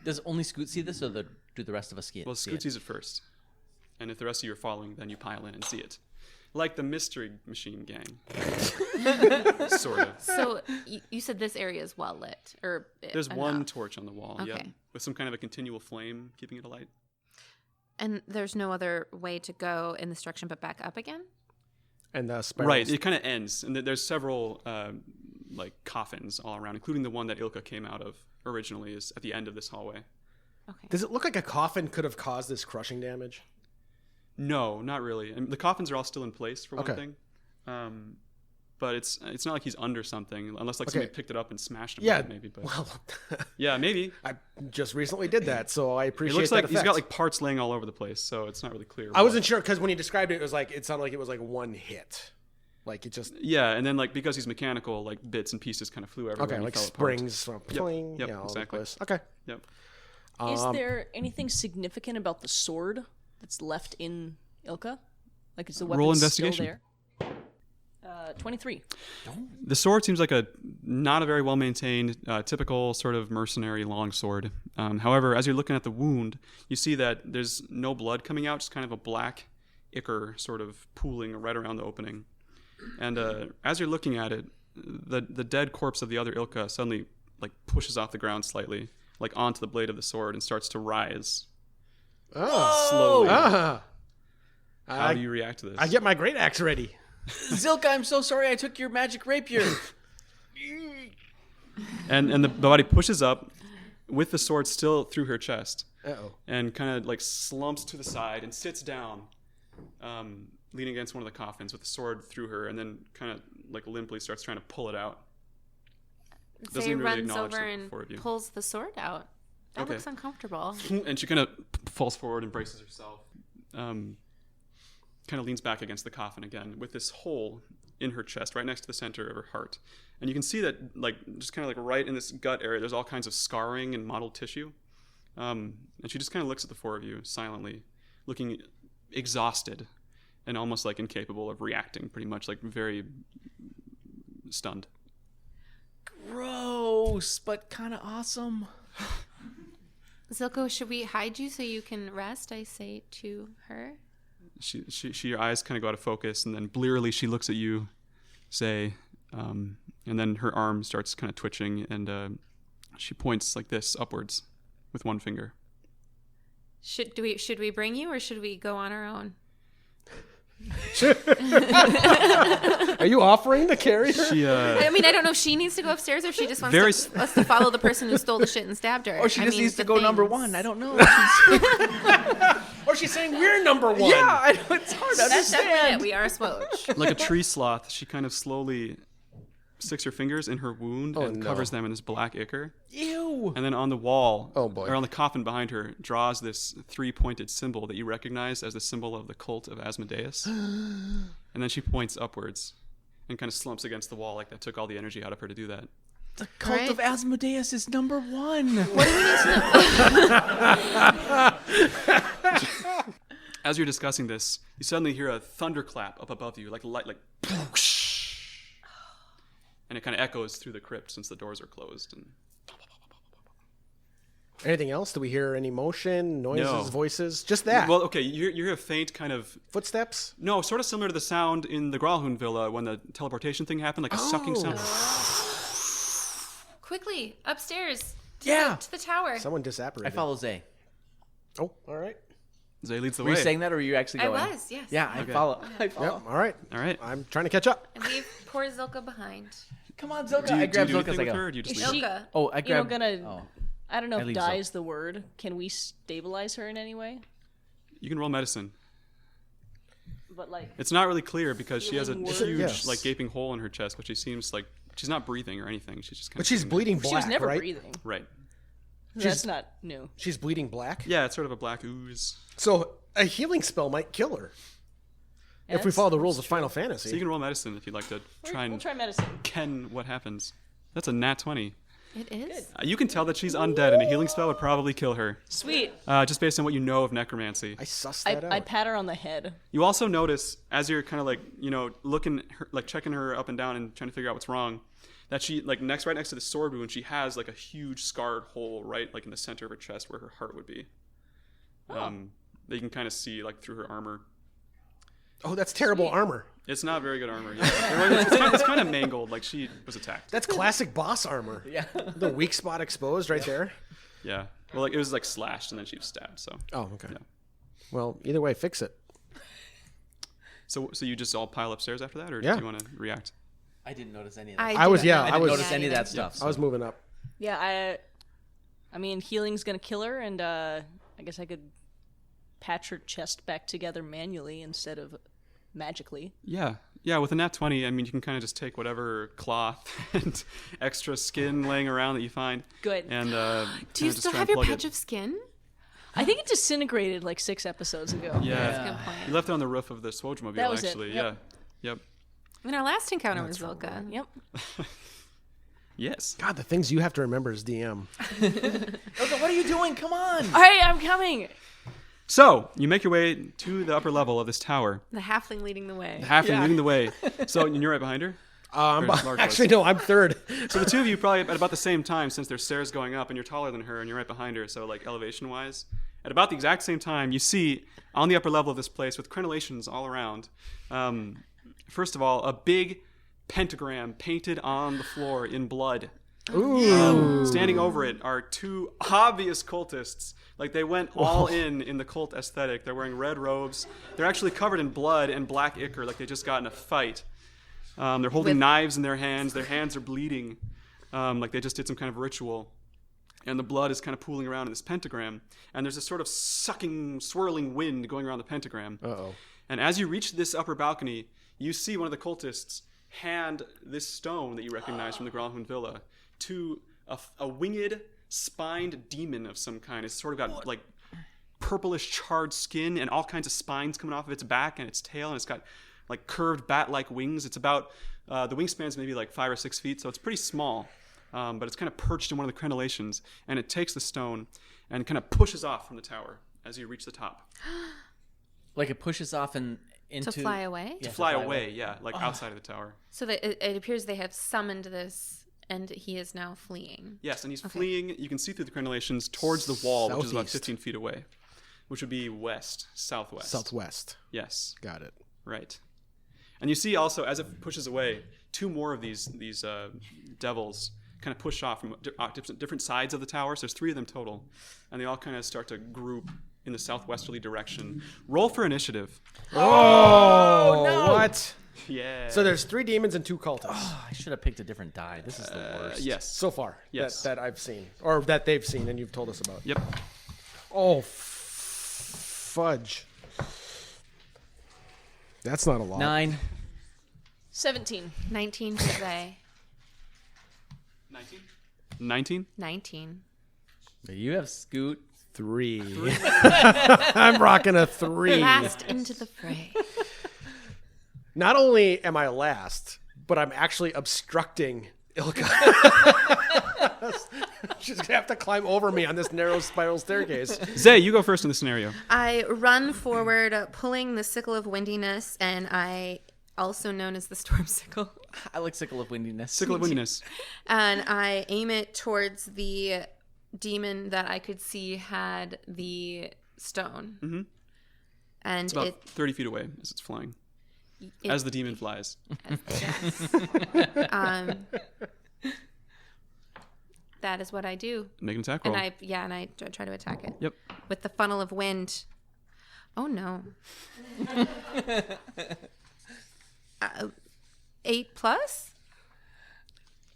Does only Scoot see this, or do the rest of us see it? Well, Scoot sees it first. And if the rest of you are following, then you pile in and see it. Like the Mystery Machine Gang. Sort of. So you said this area is well lit, or There's enough. one torch on the wall, yeah, Okay. with some kind of a continual flame keeping it alight. And there's no other way to go in this direction but back up again? And the spirals. Right, it kind of ends. And there's several like coffins all around, including the one that Ilka came out of originally is at the end of this hallway. Okay. Does it look like a coffin could have caused this crushing damage? No, not really. And the coffins are all still in place for one Okay. thing. But it's not like he's under something, unless like somebody picked it up and smashed him Yeah. with it, maybe. But Well, yeah, maybe. I just recently did that, so I It appreciate looks that like he's got effect. like parts laying all over the place, so it's not really clear. I wasn't sure because when he described it, it sounded like it was like one hit. Like it just Yeah, and then like because he's mechanical, like bits and pieces kind of flew everywhere. okay, and he like fell apart. springs, pling, Yep, yeah, all over exactly. the place. Okay. Yep. Is there anything significant about the sword that's left in Ilka? Like, is the weapon Roll still investigation. there? 23. The sword seems like a not a very well maintained, typical sort of mercenary long sword. However, as you're looking at the wound, you see that there's no blood coming out, just kind of a black ichor sort of pooling right around the opening. And as you're looking at it, the dead corpse of the other Ilka suddenly like pushes off the ground slightly, like onto the blade of the sword, and starts to rise slowly. Ah. How do you react to this? I get my great axe ready. Zilka, I'm so sorry I took your magic rapier. And the body pushes up with the sword still through her chest. Uh-oh. And kind of like slumps to the side and sits down, leaning against one of the coffins with the sword through her, and then kind of like limply starts trying to pull it out. Doesn't Zay even really runs acknowledge over the and four of you. pulls the sword out. That Okay. looks uncomfortable. And she kind of falls forward and braces herself. Kind of leans back against the coffin again with this hole in her chest right next to the center of her heart. And you can see that like just kind of like right in this gut area, there's all kinds of scarring and mottled tissue. And she just kind of looks at the four of you silently, looking exhausted and almost like incapable of reacting, pretty much like very stunned. Gross, but kind of awesome. Zilko, should we hide you so you can rest? I say to her. Her eyes kind of go out of focus, and then blearily she looks at you, say, and then her arm starts kind of twitching, and she points like this upwards with one finger. Should we bring you, or should we go on our own? Are you offering to carry her? I mean, I don't know if she needs to go upstairs or if she just wants us to follow the person who stole the shit and stabbed her. Or she just needs to go number one. I don't know. Or she's saying we're number one. Yeah, I know. It's hard to That's definitely it. understand. We are a SWOJ. Like a tree sloth, she kind of slowly sticks her fingers in her wound and covers them in this black ichor. Ew. And then on the wall, Oh, boy. or on the coffin behind her, draws this 3-pointed symbol that you recognize as the symbol of the cult of Asmodeus. And then she points upwards and kind of slumps against the wall like that took all the energy out of her to do that. The cult Right. of Asmodeus is number one. As you're discussing this, you suddenly hear a thunderclap up above you, like light, like whoosh. And it kind of echoes through the crypt since the doors are closed. And Anything else? Do we hear any motion, noises, No. voices? Just that. well, okay, you hear a faint kind of Footsteps? no, sort of similar to the sound in the Gralhund Villa when the teleportation thing happened, like a sucking sound. Quickly, upstairs. To the tower. Someone disapparated. I follow Zay. Oh, all right. Zay leads the Were way. you saying that, or were you actually I going? was, yes. Yeah, I follow. I follow. Yep, all right. All right. I'm trying to catch up. And leave poor Zilka behind. Come on, Zilka. Do you, I do grab you do Zilka as anything I with go. her, or do you just Is leave? she- Oh, I You know, grab. gonna. Oh. I don't know I if leave die is the word. Can we stabilize her in any way? You can roll medicine. But like, It's not really clear because she has a Feeling huge, Yes. like, gaping hole in her chest, but she seems like she's not breathing or anything. She's just kind But of she's sitting there. bleeding black, she was never right? breathing. Right. That's not new. She's bleeding black? Yeah, it's sort of a black ooze. So a healing spell might kill her if we That's- follow the rules of Final Fantasy. So you can roll medicine if you'd like to try We'll and try medicine. ken what happens. That's a nat 20. It is. You can tell that she's undead, and a healing spell would probably kill her, Sweet. just based on what you know of necromancy. I sussed I, that out. I pat her on the head. You also notice, as you're kind of like, looking, like checking her up and down and trying to figure out what's wrong, that she, like, right next to the sword wound, she has, like, a huge scarred hole right, like, in the center of her chest where her heart would be. That you can kind of see, like, through her armor. Oh, that's terrible armor. It's not very good armor. Yeah. It's kind of mangled, like she was attacked. That's classic boss armor. Yeah. The weak spot exposed right there. Yeah. Well, like it was like slashed and then she was stabbed. So. Oh, okay. Yeah. Well, either way, fix it. So you just all pile upstairs after that, or Yeah. do you want to react? I didn't notice any of that. I was- didn't yeah, I I didn't was- notice any of that either. stuff. I was moving up. Yeah, I mean, healing's gonna kill her, and I guess I could patch her chest back together manually instead of magically. Yeah. Yeah. With a nat 20, I mean, you can kind of just take whatever cloth and extra skin laying around that you find. Good. And Do you still have your patch of skin? I think it disintegrated like 6 episodes ago. Yeah. Good point. You left it on the roof of the SWOJ mobile, That was it, actually. yep. Yeah. Yep. And our last encounter was Zilka. Yep. Yes. God, the things you have to remember as DM. Zilka, what are you doing? Come on. All right, I'm coming. So you make your way to the upper level of this tower. The halfling leading the way. The halfling leading the way. So and you're right behind her. Or Lark was. Actually, no, I'm third. So the two of you probably at about the same time, since there's stairs going up, and you're taller than her, and you're right behind her. So like elevation-wise, at about the exact same time, you see on the upper level of this place with crenellations all around. First of all, a big pentagram painted on the floor in blood. Standing over it are two obvious cultists. Like they went all in the cult aesthetic. They're wearing red robes. They're actually covered in blood and black ichor, like they just got in a fight. They're holding knives in their hands. Their hands are bleeding, like they just did some kind of ritual. And the blood is kind of pooling around in this pentagram. And there's this sort of sucking, swirling wind going around the pentagram. Uh-oh. And as you reach this upper balcony, you see one of the cultists hand this stone that you recognize from the Gralhund Villa to a winged, spined demon of some kind. It's sort of got like purplish charred skin and all kinds of spines coming off of its back and its tail, and it's got like curved bat-like wings. It's about the wingspan's maybe like 5 or 6 feet, so it's pretty small, but it's kind of perched in one of the crenellations, and it takes the stone and kind of pushes off from the tower as you reach the top. Like it pushes off and into To fly away? Yeah, Fly away, yeah, like outside of the tower. So that it appears they have summoned this And he is now fleeing. Yes, and he's fleeing. You can see through the crenellations towards the wall, which is about Southeast. 15 feet away, which would be southwest. Southwest. Yes, Got it. right. And you see also, as it pushes away, two more of these devils kind of push off from different sides of the tower. So there's 3 of them total, and they all kind of start to group in the southwesterly direction. Roll for initiative. Oh, no. What? Yeah. So there's 3 demons and 2 cultists. I should have picked a different die. This is the worst. Yes. So far. Yes. That I've seen. Or that they've seen and you've told us about. Yep. Oh, fudge. That's not a lot. 9. 17. 19 for Zay. 19? 19. You have Scoot. 3. I'm rocking a 3. Last into the fray. Not only am I last, but I'm actually obstructing Ilka. She's going to have to climb over me on this narrow spiral staircase. Zay, you go first in the scenario. I run forward, pulling the sickle of windiness, and I, also known as the storm sickle, I like Sickle of Windiness. Sickle of Windiness. and I aim it towards the demon that I could see had the stone. Mm-hmm. And It's about 30 feet away as it's flying. As the demon flies. that is what I do. Make an attack roll. And I try to attack it. Yep. With the funnel of wind. Oh no. 8 plus?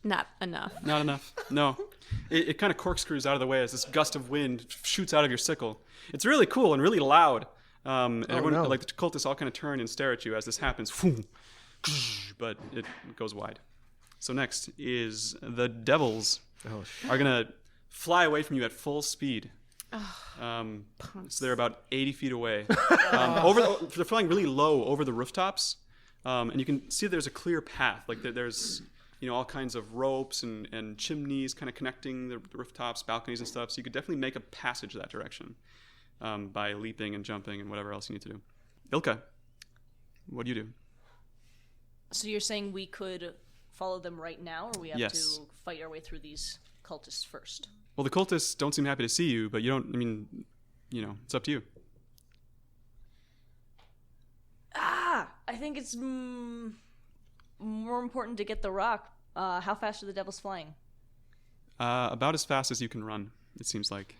Not enough. Not enough. No. It kind of corkscrews out of the way as this gust of wind shoots out of your sickle. It's really cool and really loud. And everyone, no. like the cultists, all kind of turn and stare at you as this happens. But it goes wide. So next is the devils are gonna fly away from you at full speed. So they're about 80 feet away. They're flying really low over the rooftops, and you can see there's a clear path. Like there's all kinds of ropes and chimneys kind of connecting the rooftops, balconies and stuff. So you could definitely make a passage that direction. By leaping and jumping and whatever else you need to do. Ilka, what do you do? So you're saying we could follow them right now, or we have Yes. to fight our way through these cultists first? Well, the cultists don't seem happy to see you, but it's up to you. I think it's more important to get the rock. How fast are the devils flying? About as fast as you can run, it seems like.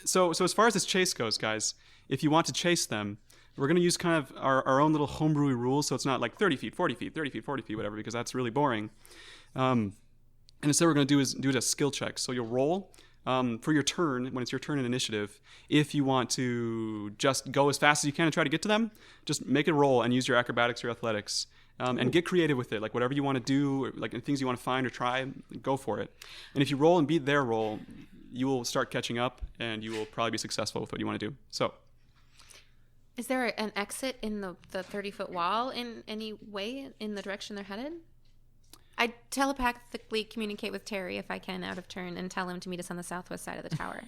So as far as this chase goes, guys, if you want to chase them, we're going to use kind of our own little homebrewy rules, so it's not like 30 feet, 40 feet, 30 feet, 40 feet, whatever, because that's really boring. And instead what we're going to do is do it as skill checks. So you'll roll for your turn, when it's your turn in initiative. If you want to just go as fast as you can and try to get to them, just make a roll and use your acrobatics or athletics. And get creative with it. Like whatever you want to do, or like things you want to find or try, go for it. And if you roll and beat their roll, you will start catching up, and you will probably be successful with what you want to do. So, Is there an exit in the 30-foot wall in any way in the direction they're headed? I telepathically communicate with Terry if I can out of turn and tell him to meet us on the southwest side of the tower.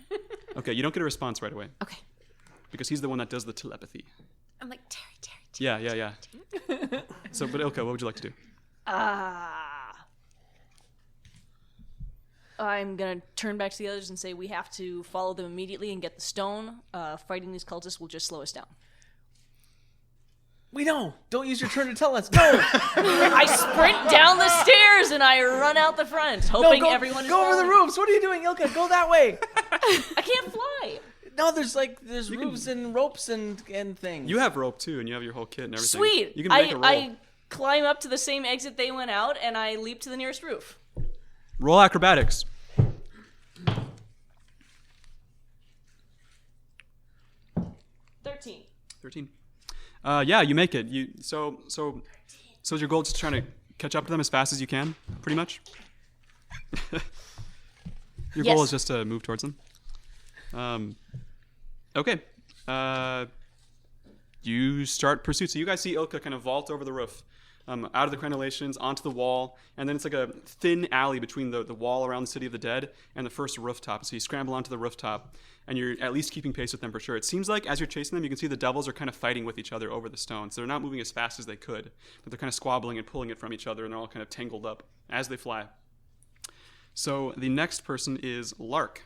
okay, you don't get a response right away Okay. because he's the one that does the telepathy. I'm like, Terry. Yeah. So, but Ilka, what would you like to do? I'm going to turn back to the others and say we have to follow them immediately and get the stone. Fighting these cultists will just slow us down. We know. Don't use your turn to tell us. Go. I sprint down the stairs and I run out the front, hoping everyone is go over the following. roofs. What are you doing, Ilka? Go that way. I can't fly. No, there's roofs and ropes and things. You have rope too, and you have your whole kit and everything. Sweet. You can make a roll. I climb up to the same exit they went out and I leap to the nearest roof. Roll acrobatics. 13. Yeah, you make it. So is your goal just trying to catch up to them as fast as you can, pretty much? Your goal Yes. is just to move towards them. Okay. You start pursuit. So you guys see Ilka kind of vault over the roof, out of the crenellations, onto the wall, and then it's like a thin alley between the wall around the City of the Dead and the first rooftop. So you scramble onto the rooftop, and you're at least keeping pace with them for sure. It seems like as you're chasing them, you can see the devils are kind of fighting with each other over the stone. So they're not moving as fast as they could, but they're kind of squabbling and pulling it from each other, and they're all kind of tangled up as they fly. So the next person is Lark.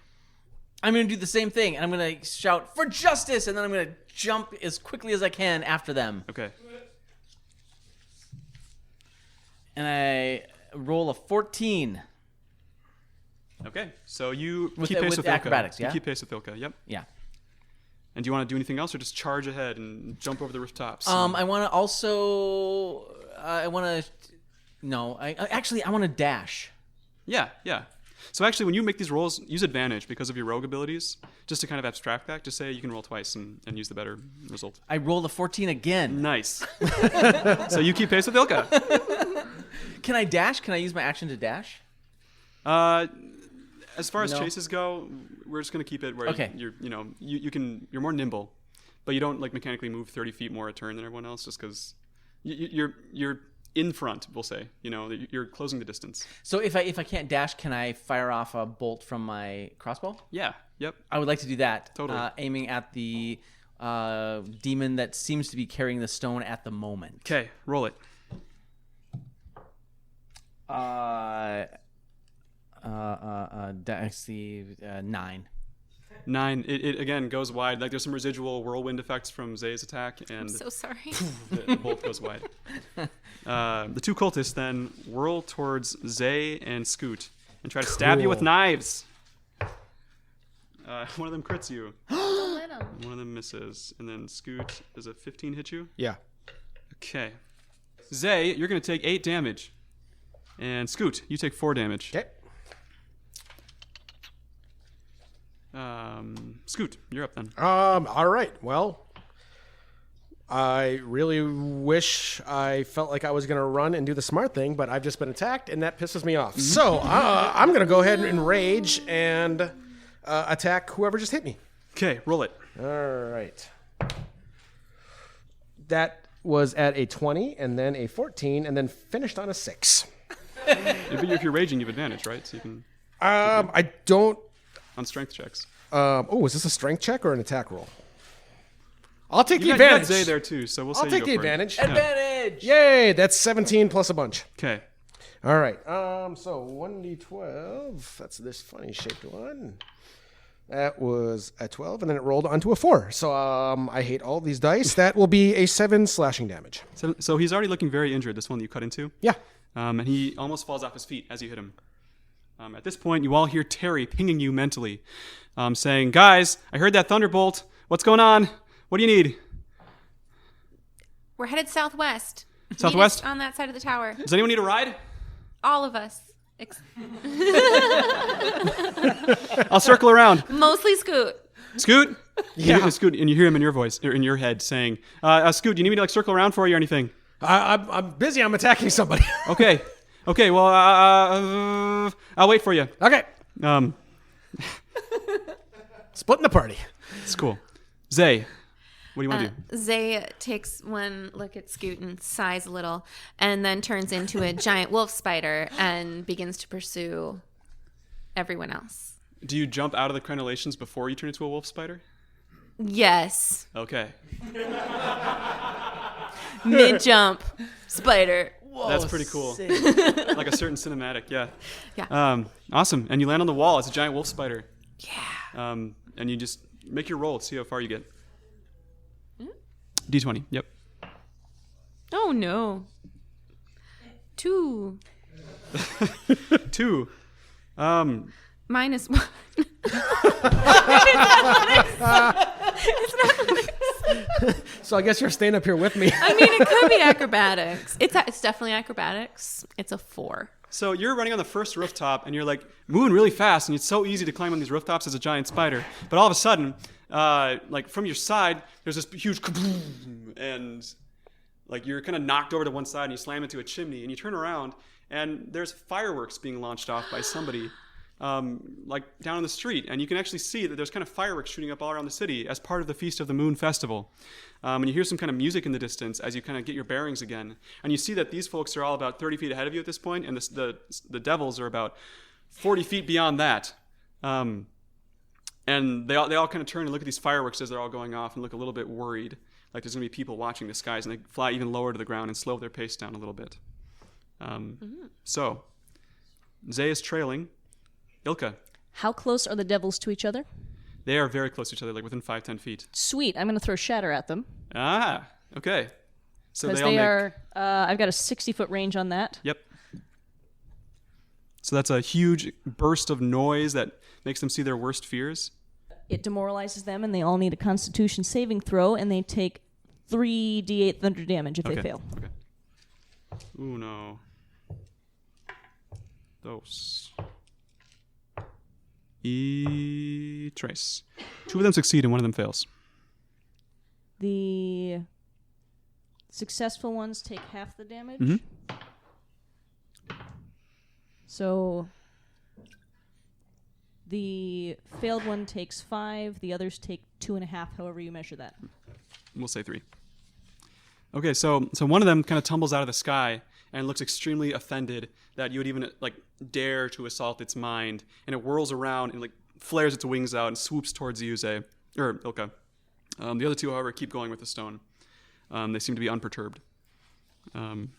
I'm going to do the same thing, and I'm going to shout, "For justice!" and then I'm going to jump as quickly as I can after them. Okay. And I roll a 14. Okay. So you With keep pace with with Ilka. acrobatics, yeah? You keep pace with Ilka. Yep. Yeah. And do you want to do anything else, or just charge ahead and jump over the rooftops? I want to also... I want to... No, I want to dash. Yeah. So actually, when you make these rolls, use advantage because of your rogue abilities, just to kind of abstract that. Just say you can roll twice and use the better result. I rolled a 14 again. Nice. So you keep pace with Ilka. Can I dash? Can I use my action to dash? As far as No. chases go, we're just gonna keep it where Okay. you're more nimble, but you don't like mechanically move 30 feet more a turn than everyone else, just because you're in front. We'll say you're closing the distance. So if I can't dash, can I fire off a bolt from my crossbow? Yeah. Yep. I would like to do that. Totally. Aiming at the demon that seems to be carrying the stone at the moment. Okay. Roll it. That's the 9. 9. It again goes wide. Like there's some residual whirlwind effects from Zay's attack, and I'm so sorry. the bolt goes wide. The two cultists then whirl towards Zay and Scoot and try to stab you with Cool. knives. One of them crits you. Don't let 'em. One of them misses. And then Scoot, does a 15 hit you? Yeah. Okay. Zay, you're going to take 8 damage. And Scoot, you take 4 damage. Okay. Scoot, you're up then. All right. Well, I really wish I felt like I was going to run and do the smart thing, but I've just been attacked, and that pisses me off. So I'm going to go ahead and rage and attack whoever just hit me. Okay, roll it. All right. That was at a 20, and then a 14, and then finished on a 6. If you're raging, you have advantage, right? So you can I don't... on strength checks. is this a strength check or an attack roll? I'll take the You got advantage. Zay there too, so we'll say I'll you take go the for it. advantage. Advantage! Yay, that's 17 plus a bunch. Okay. All right. So 1d12. That's this funny shaped one. That was a 12, and then it rolled onto a 4. So I hate all these dice. That will be a 7 slashing damage. So he's already looking very injured, this one that you cut into. Yeah. And he almost falls off his feet as you hit him. At this point, you all hear Terry pinging you mentally, saying, "Guys, I heard that thunderbolt. What's going on? What do you need?" We're headed southwest. Southwest? Meet us on that side of the tower. Does anyone need a ride? All of us. I'll circle around. Mostly Scoot. Scoot? Yeah. Scoot, and you hear him in your voice, or in your head, saying, "Scoot, do you need me to circle around for you or anything?" I'm busy. I'm attacking somebody. Okay. Well, I'll wait for you. Okay. Splitting the party. It's cool. Zay, what do you want to do? Zay takes one look at Scoot and sighs a little, and then turns into a giant wolf spider and begins to pursue everyone else. Do you jump out of the crenellations before you turn into a wolf spider? Yes. Okay. Mid-jump. Spider. Whoa, That's pretty cool. sick. Like a certain cinematic, yeah. Yeah. Awesome. And you land on the wall. It's a giant wolf spider. Yeah. And you just make your roll to see how far you get. D20. Yep. Oh, no. 2. 2. Minus 1. So I guess you're staying up here with me. I mean, it could be acrobatics. It's definitely acrobatics. It's a 4. So you're running on the first rooftop, and you're like moving really fast, and it's so easy to climb on these rooftops as a giant spider. But all of a sudden, like from your side, there's this huge kaboom, and like you're kind of knocked over to one side, and you slam into a chimney, and you turn around, and there's fireworks being launched off by somebody, like down on the street, and you can actually see that there's kind of fireworks shooting up all around the city as part of the Feast of the Moon Festival. And you hear some kind of music in the distance as you kind of get your bearings again, and you see that these folks are all about 30 feet ahead of you at this point, and the devils are about 40 feet beyond that. And they all kind of turn and look at these fireworks as they're all going off and look a little bit worried, like there's going to be people watching the skies, and they fly even lower to the ground and slow their pace down a little bit. So Zay is trailing Ilka. How close are the devils to each other? They are very close to each other, like within 5-10 feet. Sweet. I'm going to throw shatter at them. Ah, okay. So Because they all they make... are. I've got a 60-foot range on that. Yep. So that's a huge burst of noise that makes them see their worst fears. It demoralizes them, and they all need a Constitution saving throw, and they take 3d8 thunder damage if they fail. Okay. Uno. Dos. Y tres. 2 of them succeed and 1 of them fails. The successful ones take half the damage. Mhm. So the failed one takes 5, the others take 2.5, however you measure that. We'll say 3. Okay, so one of them kind of tumbles out of the sky and looks extremely offended that you would even like dare to assault its mind, and it whirls around and like flares its wings out and swoops towards you, Zay, or Ilka. The other 2, however, keep going with the stone. They seem to be unperturbed. Am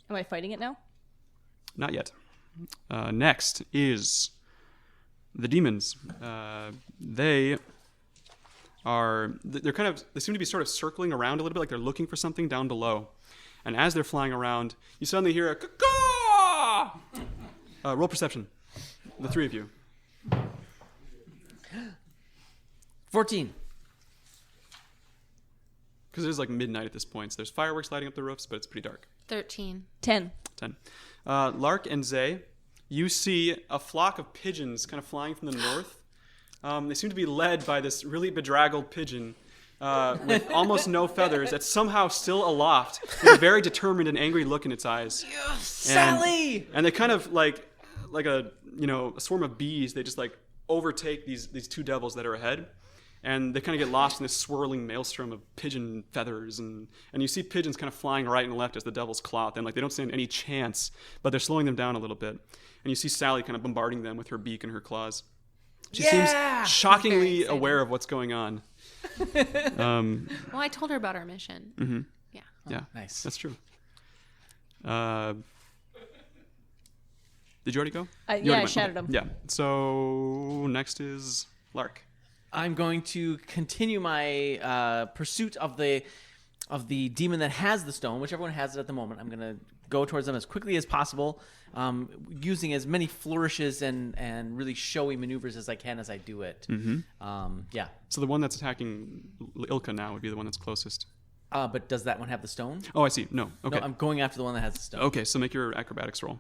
I fighting it now? Not yet. Next is the demons. They seem to be sort of circling around a little bit, like they're looking for something down below. And as they're flying around, you suddenly hear a caw. Roll perception, the 3 of you. 14. Because it is like midnight at this point, so there's fireworks lighting up the roofs, but it's pretty dark. 13. 10. 10. Lark and Zay, you see a flock of pigeons kind of flying from the north. They seem to be led by this really bedraggled pigeon with almost no feathers that's somehow still aloft with a very determined and angry look in its eyes. Sally! And they kind of like a swarm of bees, they just like overtake these 2 devils that are ahead. And they kind of get lost in this swirling maelstrom of pigeon feathers. And you see pigeons kind of flying right and left as the devils claw at them. Like they don't stand any chance, but they're slowing them down a little bit. And you see Sally kind of bombarding them with her beak and her claws. She seems shockingly aware of what's going on. Well, I told her about our mission. Mm-hmm. Yeah. Yeah, Nice. that's true. Did you already go? Yeah, I shattered them. Yeah. So next is Lark. I'm going to continue my pursuit of the demon that has the stone, whichever one has it at the moment. I'm going to go towards them as quickly as possible, using as many flourishes and really showy maneuvers as I can as I do it. Mm-hmm. Yeah. So the one that's attacking Ilka now would be the one that's closest. But does that one have the stone? Oh, I see. No. Okay. No, I'm going after the one that has the stone. Okay, so make your acrobatics roll.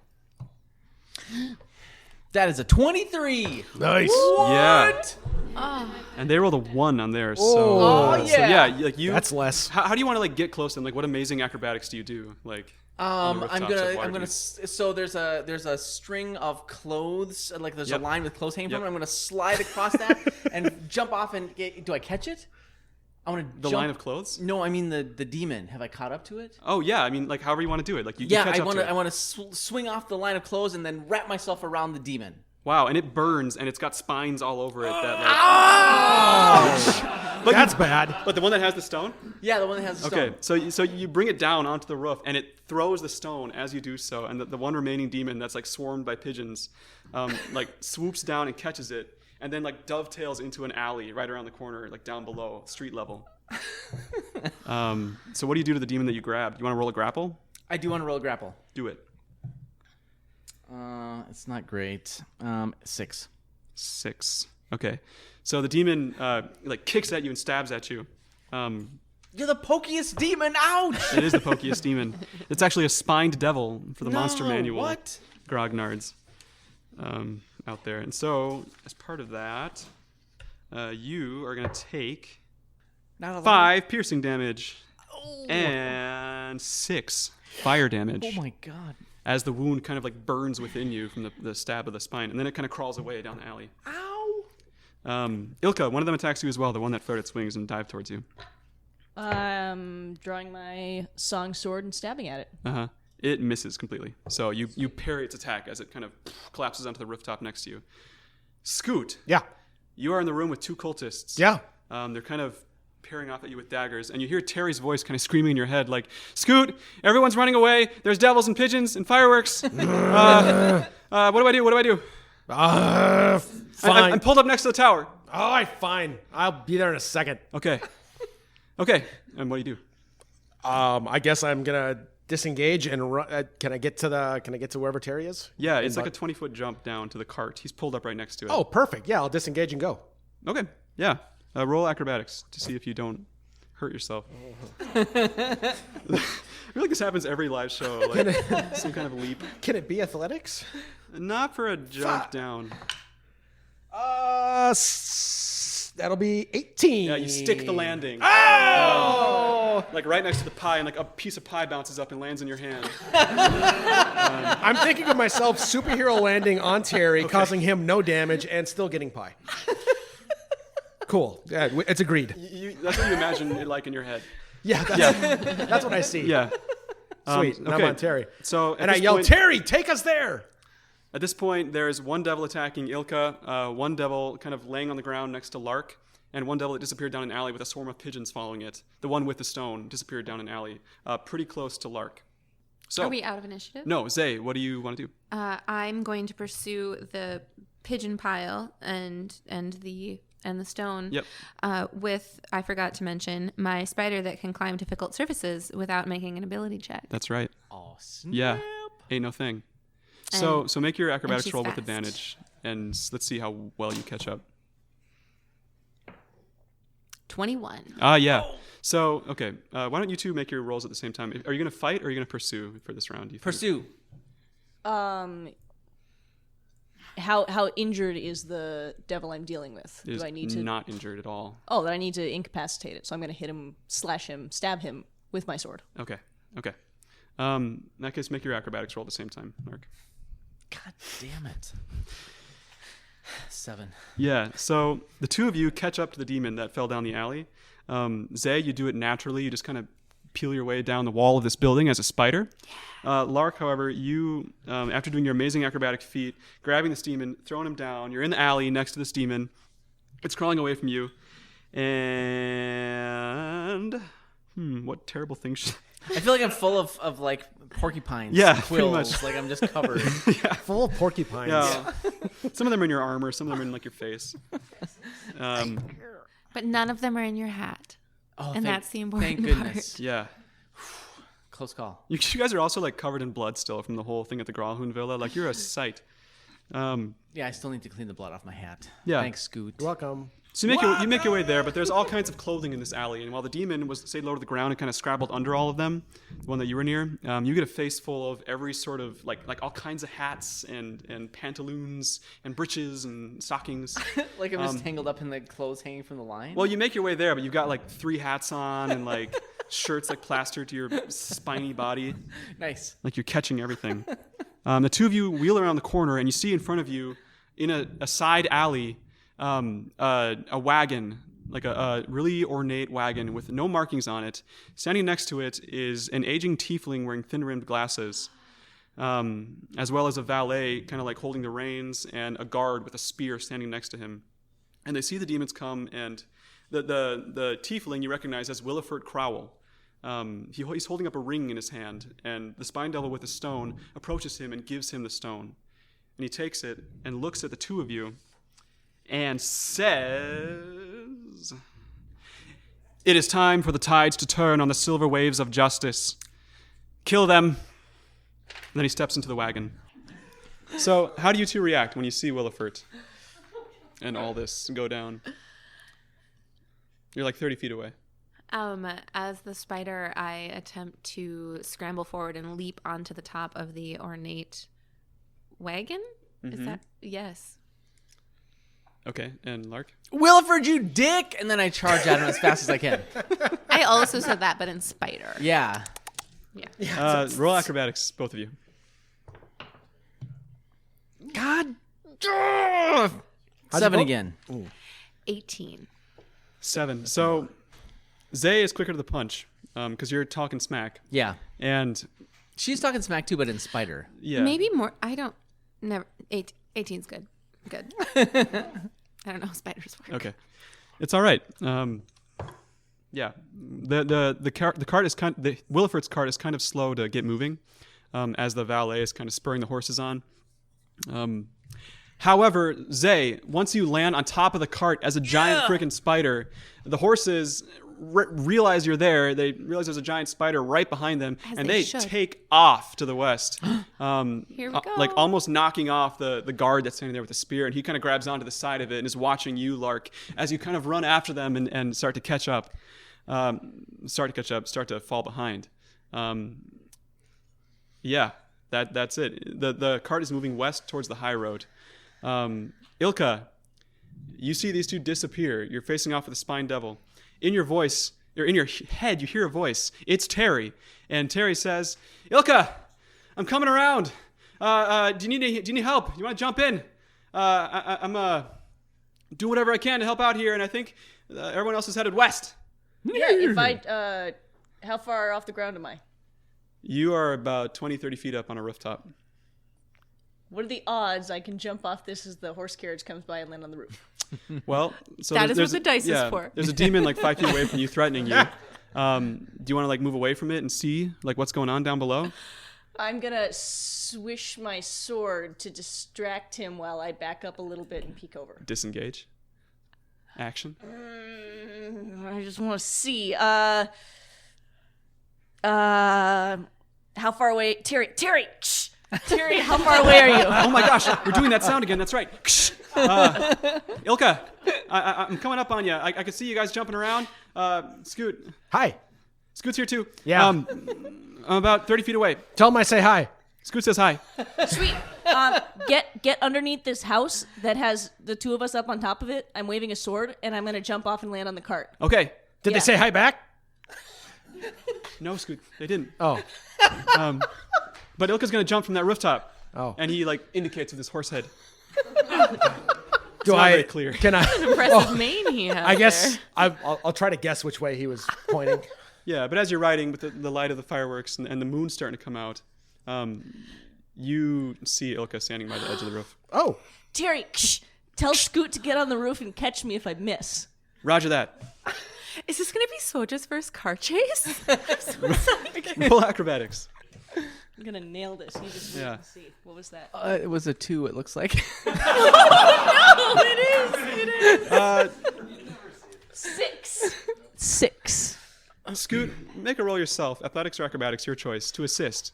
That is a 23. Nice. Yeah. Oh. And they rolled a 1 on theirs. Oh, So yeah. yeah, like you. That's less. How do you want to like get close to them? Like, what amazing acrobatics do you do? Like, on the I'm rooftops of gonna. Waterdeep? So there's a string of clothes, like there's Yep. a line with clothes hanging from Yep. it. I'm gonna slide across that and jump off and do I catch it? I want to The line of clothes? No, I mean the demon. Have I caught up to it? Oh yeah, I mean like however you want to do it. Like you Yeah, catch I up want to to. it. I want to swing off the line of clothes and then wrap myself around the demon. Wow, and it burns and it's got spines all over it. That like. That's bad. But the one that has the stone? Yeah, the one that has the stone. Okay, so you bring it down onto the roof, and it throws the stone as you do so, and the one remaining demon that's like swarmed by pigeons, like swoops down and catches it, and then like dovetails into an alley right around the corner, like down below, street level. So what do you do to the demon that you grabbed? You want to roll a grapple? I do want to roll a grapple. Do it. It's not great. 6. 6. Okay. So the demon like kicks at you and stabs at you. You're the pokiest demon. Ouch! It is the pokiest demon. It's actually a spined devil for the monster manual. What? Grognards out there. And so, as part of that, you are going to take Not a lot. 5 piercing damage and 6 fire damage. Oh my god. As the wound kind of like burns within you from the stab of the spine, and then it kind of crawls away down the alley. Ow! Ilka, one of them attacks you as well, the one that flared its wings and dived towards you. Drawing my song sword and stabbing at it. Uh-huh. It misses completely. So you parry its attack as it kind of collapses onto the rooftop next to you. Scoot, Yeah. you are in the room with 2 cultists. Yeah. They're kind of peering off at you with daggers, and you hear Terry's voice kind of screaming in your head, like, Scoot, everyone's running away. There's devils and pigeons and fireworks. What do I do? What do I do? Fine. I'm pulled up next to the tower. All right, fine. I'll be there in a second. Okay. And what do you do? I guess I'm gonna disengage and run. Can I get to wherever Terry is? Yeah, it's like a 20-foot jump down to the cart. He's pulled up right next to it. Oh, perfect. Yeah, I'll disengage and go. Okay. Yeah. Roll acrobatics to see if you don't hurt yourself. I feel like this happens every live show. Like some kind of leap. Can it be athletics? Not for a jump down. That'll be 18. Yeah, you stick the landing. Oh! Like right next to the pie, and like a piece of pie bounces up and lands in your hand. I'm thinking of myself superhero landing on Terry, causing him no damage, and still getting pie. Cool. Yeah, it's agreed. That's what you imagine it like in your head. Yeah, that's what I see. Yeah. Sweet. And I'm on Terry. So and I yell, Terry, take us there! At this point, there's one devil attacking Ilka, one devil kind of laying on the ground next to Lark, and one devil that disappeared down an alley with a swarm of pigeons following it. The one with the stone disappeared down an alley, pretty close to Lark. So, Are we out of initiative? No, Zay, what do you want to do? I'm going to pursue the pigeon pile and the stone. Yep. With, I forgot to mention, my spider that can climb difficult surfaces without making an ability check. That's right. Oh, snap. Yeah, ain't no thing. So make your acrobatics she's roll with fast. advantage, and let's see how well you catch up. 21. Yeah. So, okay, why don't you two make your rolls at the same time? Are you going to fight or are you going to pursue for this round? Do you think? Pursue. How injured is the devil I'm dealing with? It is Do I need to? not injured at all. Oh, then I need to incapacitate it. So I'm going to hit him, slash him, stab him with my sword. Okay. In that case, make your acrobatics roll at the same time, Mark. God damn it. 7. Yeah, so the two of you catch up to the demon that fell down the alley. Zay, you do it naturally. You just kind of peel your way down the wall of this building as a spider. Lark, however, you, after doing your amazing acrobatic feat, grabbing this demon, throwing him down, you're in the alley next to this demon. It's crawling away from you. And... what terrible thing should... I feel like I'm full of like porcupines. Yeah, and pretty quills. much. Like I'm just covered. Full of porcupines. Yeah. Some of them are in your armor, some of them are in like your face. But none of them are in your hat. Oh, And that's the important Thank goodness. part. Yeah. Close call. You guys are also like covered in blood still from the whole thing at the Gralhund Villa. Like you're a sight. Yeah, I still need to clean the blood off my hat. Yeah. Thanks, Scoot. You're welcome. So you make your way there, but there's all kinds of clothing in this alley. And while the demon was, say, low to the ground and kind of scrabbled under all of them, the one that you were near, you get a face full of every sort of, like all kinds of hats and pantaloons and breeches and stockings. Like I'm just tangled up in the clothes hanging from the line. Well, you make your way there, but you've got like 3 hats on and like shirts like plastered to your spiny body. Nice. Like you're catching everything. The two of you wheel around the corner and you see in front of you, in a side alley, a wagon, like a really ornate wagon with no markings on it. Standing next to it is an aging tiefling wearing thin-rimmed glasses, as well as a valet kind of like holding the reins and a guard with a spear standing next to him. And they see the demons come, and the tiefling you recognize as Williford Crowell. He's holding up a ring in his hand, and the spine devil with the stone approaches him and gives him the stone. And he takes it and looks at the two of you and says, "It is time for the tides to turn on the silver waves of justice. Kill them." And then he steps into the wagon. So how do you two react when you see Williford and all this go down? You're like 30 feet away. As the spider, I attempt to scramble forward and leap onto the top of the ornate wagon. Is that yes? Okay, and Lark? Williford, you dick! And then I charge at him as fast as I can. I also said that, but in spider. Yeah. Yeah. Roll acrobatics, both of you. God. 7 again. 18. 7. So Zay is quicker to the punch because you're talking smack. Yeah. And She's talking smack too, but in spider. yeah. Maybe more. I don't. Never. 18's good. Good. I don't know how spiders work. Okay. It's all right. Yeah. The cart is Williford's cart is kind of slow to get moving, as the valet is kind of spurring the horses on. However, Zay, once you land on top of the cart as a giant freaking spider, the horses realize you're there. They realize there's a giant spider right behind them, and they take off to the west. Here we go. Like almost knocking off the guard that's standing there with the spear, and he kind of grabs onto the side of it and is watching you, Lark, as you kind of run after them and start to catch up. Start to fall behind. That's it. The cart is moving west towards the high road. Ilka, you see these two disappear. You're facing off with the Spine Devil. In your voice, or in your head, you hear a voice. It's Terry. And Terry says, Ilka, I'm coming around. Do you need help? You want to jump in? I'm do whatever I can to help out here, and I think everyone else is headed west. Yeah, if I, how far off the ground am I? You are about 20, 30 feet up on a rooftop. What are the odds I can jump off this as the horse carriage comes by and land on the roof? Well, so that is what the dice is for. There's a demon like 5 feet away from you threatening you. Do you want to like move away from it and see like what's going on down below? I'm gonna swish my sword to distract him while I back up a little bit and peek over. Disengage. Action. I just want to see. How far away? Terry, shh. Terry, how far away are you? Oh my gosh, we're doing that sound again. That's right. Ilka, I'm coming up on you. I can see you guys jumping around. Scoot. Hi. Scoot's here too. Yeah. I'm about 30 feet away. Tell him I say hi. Scoot says hi. Sweet. Get underneath this house that has the two of us up on top of it. I'm waving a sword, and I'm gonna jump off and land on the cart. Okay. Did they say hi back? No, Scoot, they didn't. Oh. But Ilka's gonna jump from that rooftop. Oh. And he like indicates with his horse head. Do not I? very clear. Can I? Impressive mane he has. I guess I'll try to guess which way he was pointing. Yeah, but as you're riding with the light of the fireworks and the moon starting to come out, you see Ilka standing by the edge of the roof. Oh. Terry, shh. Tell Scoot to get on the roof and catch me if I miss. Roger that. Is this gonna be SWOJ's first car chase? Roll acrobatics. I'm gonna nail this. You just wait and see. What was that? It was a 2, it looks like. It is. 6. Scoot, make a roll yourself. Athletics or acrobatics, your choice, to assist.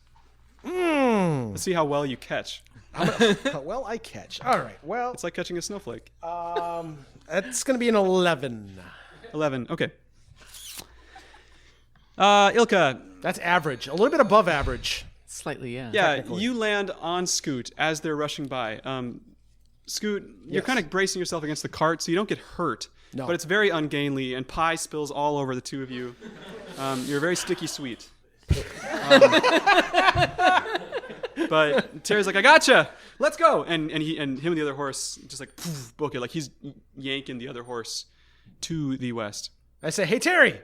Let's see how well you catch. Well, I catch. All right. Well, It's like catching a snowflake. it's gonna be an 11. 11, okay. Ilka. That's average. A little bit above average. Slightly, yeah. Yeah, you land on Scoot as they're rushing by. Scoot, you're kind of bracing yourself against the cart so you don't get hurt. No. But it's very ungainly, and pie spills all over the two of you. You're very sticky sweet. But Terry's like, I gotcha. Let's go. And him and the other horse just like book it, like he's yanking the other horse to the west. I say, hey Terry.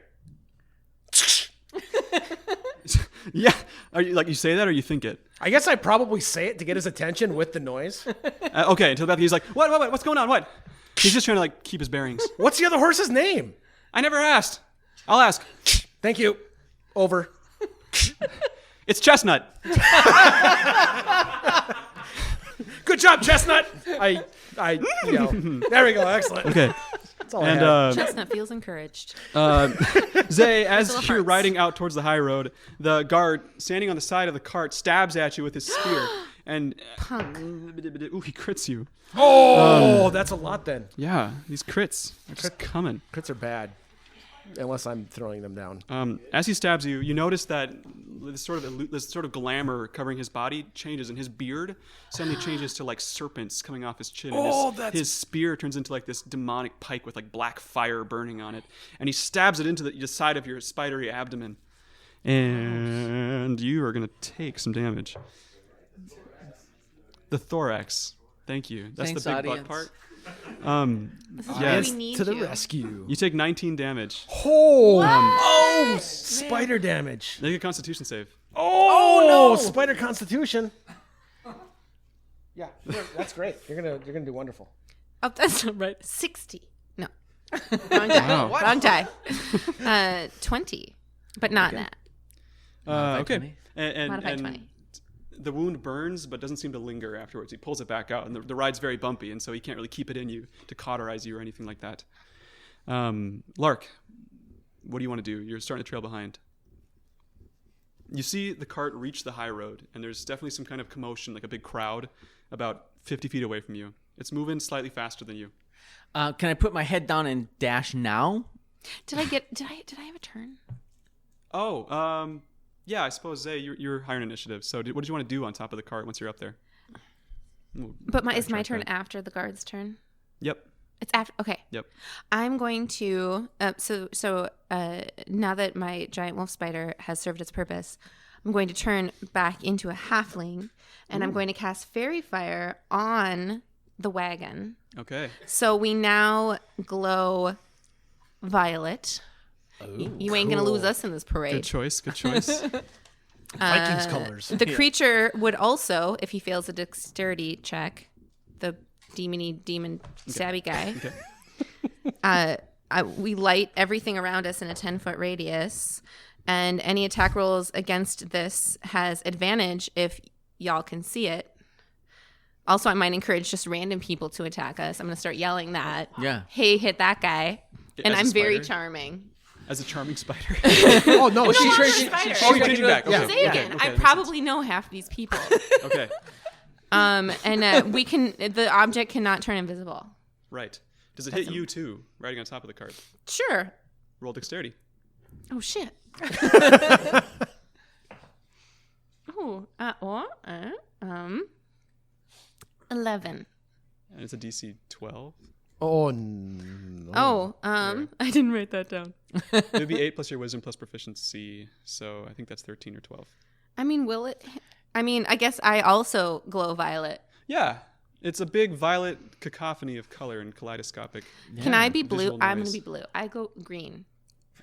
Yeah. Are you like you say that or you think it? I guess I probably say it to get his attention with the noise. Okay. Until Beth, he's like, what? What's going on? What? He's just trying to like keep his bearings. What's the other horse's name? I never asked. I'll ask. Thank you. Over. It's Chestnut. Good job, Chestnut. There we go. Excellent. Okay. That's all I have. Chestnut feels encouraged. Zay, as Little you're hearts. riding out towards the high road, the guard standing on the side of the cart stabs at you with his spear, and ooh, he crits you. Oh, that's a lot then. Yeah, these crits are just coming. Crits are bad. Unless I'm throwing them down. As he stabs you, you notice that this sort of glamour covering his body changes, and his beard suddenly changes to like serpents coming off his chin. And his spear turns into like this demonic pike with like black fire burning on it, and he stabs it into the side of your spidery abdomen, and you are gonna take some damage. The thorax. Thank you. That's Thanks, the big audience. butt part. Yes, we need to the you. rescue. You take 19 damage. Oh, spider damage. Make a Constitution save. Oh, no, spider constitution. Yeah, that's great. You're gonna do wonderful. Oh, that's not right. 60. No. Wrong die. Wow. Wrong die. 20. But not that. Okay. Modified And 20. the wound burns but doesn't seem to linger afterwards. He pulls it back out, and the ride's very bumpy, and so he can't really keep it in you to cauterize you or anything like that. Lark, what do you want to do? You're starting to trail behind. You see the cart reach the high road, and there's definitely some kind of commotion, like a big crowd, about 50 feet away from you. It's moving slightly faster than you. Can I put my head down and dash now? Did I have a turn? Oh, yeah, I suppose, Zay, you're higher in initiative. So what did you want to do on top of the cart once you're up there? But is my turn after the guard's turn? Yep. It's after. Okay. Yep. I'm going to. So now that my giant wolf spider has served its purpose, I'm going to turn back into a halfling, and I'm going to cast fairy fire on the wagon. Okay. So we now glow violet. You ain't gonna lose us in this parade. Good choice. Good choice. Vikings colors. The creature would also, if he fails a dexterity check, the demon stabby guy. Okay. We light everything around us in a 10-foot radius, and any attack rolls against this has advantage if y'all can see it. Also, I might encourage just random people to attack us. I'm going to start yelling that. Yeah. Hey, hit that guy. And As a I'm very spider? charming. As a charming spider. Oh no, she- Oh, you're changing back. Okay. Say Okay. again. Okay. I probably know half these people. Okay. And we can. The object cannot turn invisible. Right. Does it hit you too, riding on top of the cart? Sure. Roll dexterity. Oh shit. Oh. What? 11. And it's a DC 12. Oh no. Oh. I didn't write that down. It would be 8 plus your wisdom plus proficiency. So I think that's 13 or 12. I mean, will it? I mean, I guess I also glow violet. Yeah. It's a big violet cacophony of color and kaleidoscopic. Can I be blue? Visual I'm noise. going to be blue. I go green.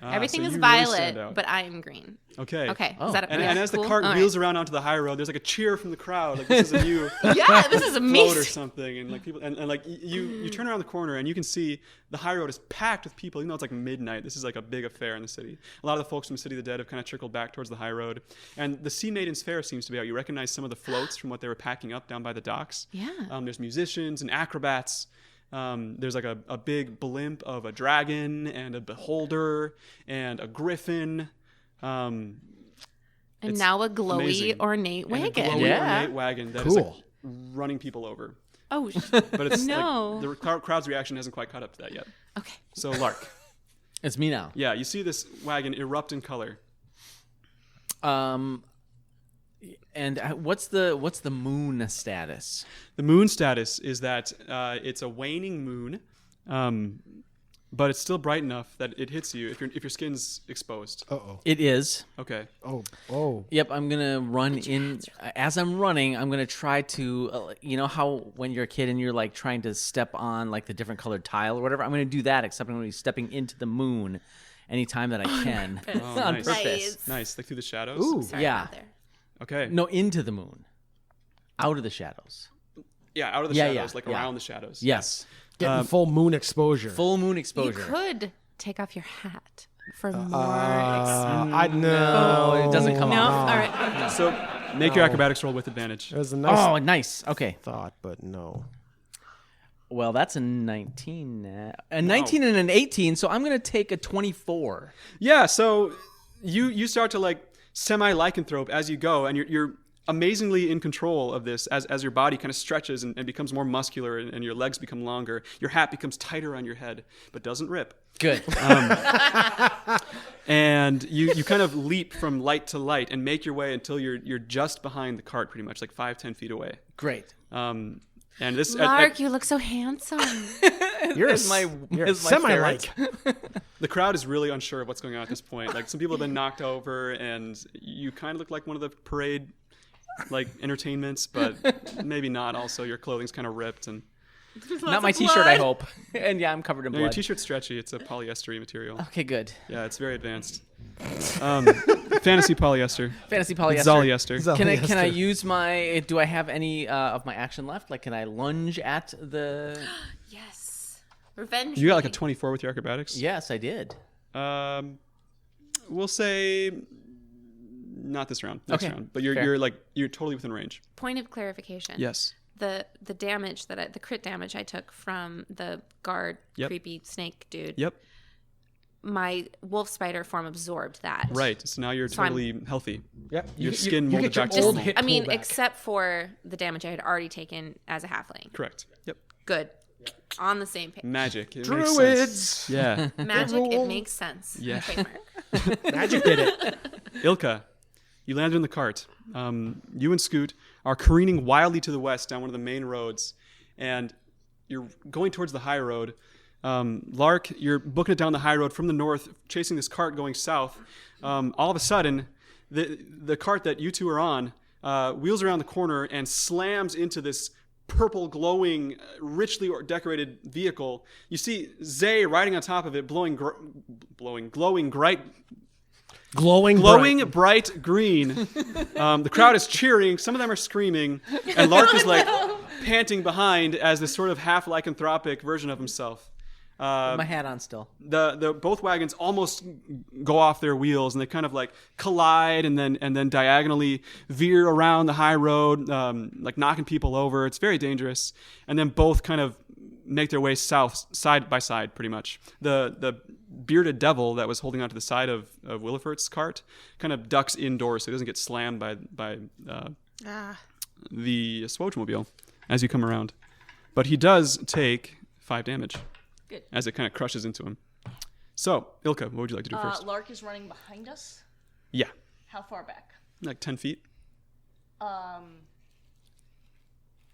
Ah, Everything so is you really stand violet, out. but I am green. Okay. Okay. Oh. Is that And, yeah, and as cool? the cart All right. wheels around onto the high road, there's like a cheer from the crowd. Like this is a new Yeah, this is float or amazing. something. And like people, and like you turn around the corner and you can see the high road is packed with people. Even though it's like midnight, this is like a big affair in the city. A lot of the folks from City of the Dead have kind of trickled back towards the high road. And the Sea Maidens Fair seems to be out. You recognize some of the floats from what they were packing up down by the docks. Yeah. There's musicians and acrobats. There's like a big blimp of a dragon and a beholder and a griffin. And It's now a glowy amazing. ornate And a wagon. glowy Yeah. ornate wagon that is like Cool. running people over. Oh, But it's No. like the crowd's reaction hasn't quite caught up to that yet. okay. So Lark, It's me now. yeah, you see this wagon erupt in color. And what's the moon status? The moon status is that it's a waning moon, but it's still bright enough that it hits you if your skin's exposed. Uh-oh. It is. Okay. Oh. Yep, I'm gonna run in. As I'm running, I'm gonna try to, you know how when you're a kid and you're like trying to step on like the different colored tile or whatever. I'm gonna do that, except I'm gonna be stepping into the moon anytime that I can Oh, on nice. purpose. Nice, like through the shadows. Ooh. Sorry Yeah. about there. Okay. No, into the moon, out of the shadows. Yeah, out of the Yeah, shadows, yeah, like yeah. around the shadows. Yes, Getting full moon exposure. full moon You exposure. could take off your hat for more. I know. No, it doesn't come No. off. All right. So make your acrobatics roll with advantage. It was a nice Oh, nice. Okay. thought, but no. Well, that's a 19. A 19 and an 18, so I'm going to take a 24. Yeah, so you start to like semi-lycanthrope as you go, and you're amazingly in control of this as your body kind of stretches and becomes more muscular and your legs become longer. Your hat becomes tighter on your head, but doesn't rip. Good. And you kind of leap from light to light and make your way until you're just behind the cart, pretty much like 5-10 feet away. Great. And this Lark, you look so handsome. You're Is my semi-like. the crowd is really unsure of what's going on at this point. Like some people have been knocked over, and you kind of look like one of the parade like entertainments, but maybe not. Also, your clothing's kind of ripped, and Not my t-shirt, I hope. And yeah, I'm covered in no, your blood. t-shirt's stretchy. It's a polyester material. Okay, good. Yeah, it's very advanced. Fantasy polyester. Fantasy It's polyester. Zoliester. Can I use my? Do I have any of my action left? Like, can I lunge at the? Yes. Revenge. You got like a me. 24 with your acrobatics. Yes, I did. We'll say not this round. Next Okay, round. But fair. you're totally within range. Point of clarification. Yes. The damage the crit damage I took from the guard creepy snake dude. Yep. My wolf spider form absorbed that. Right. So now you're totally healthy. Yep. Your skin molded get your back to old normal. hit I mean, pull back. except for the damage I had already taken as a halfling. Correct. Yep. Good. On the same page. Magic. It makes sense. Druids. Yeah. Magic, it makes sense. Yeah. Trademark. Magic did it. Ilka, you landed in the cart. You and Scoot are careening wildly to the west down one of the main roads, and you're going towards the high road. Lark, you're booking it down the high road from the north, chasing this cart going south. All of a sudden, the cart that you two are on wheels around the corner and slams into this purple, glowing, richly decorated vehicle. You see Zay riding on top of it, glowing bright green. The crowd is cheering. Some of them are screaming, and Lark is like panting behind as this sort of half lycanthropic version of himself. My hat on still. The both wagons almost go off their wheels, and they kind of like collide and then diagonally veer around the high road, like knocking people over. It's very dangerous. And then both kind of make their way south, side by side, pretty much. The bearded devil that was holding onto the side of Willifert's cart kind of ducks indoors so he doesn't get slammed by the SWOJ mobile as you come around. But he does take 5 damage. Good. As it kind of crushes into him. So, Ilka, what would you like to do first? Lark is running behind us. Yeah, How far back? like 10 feet. I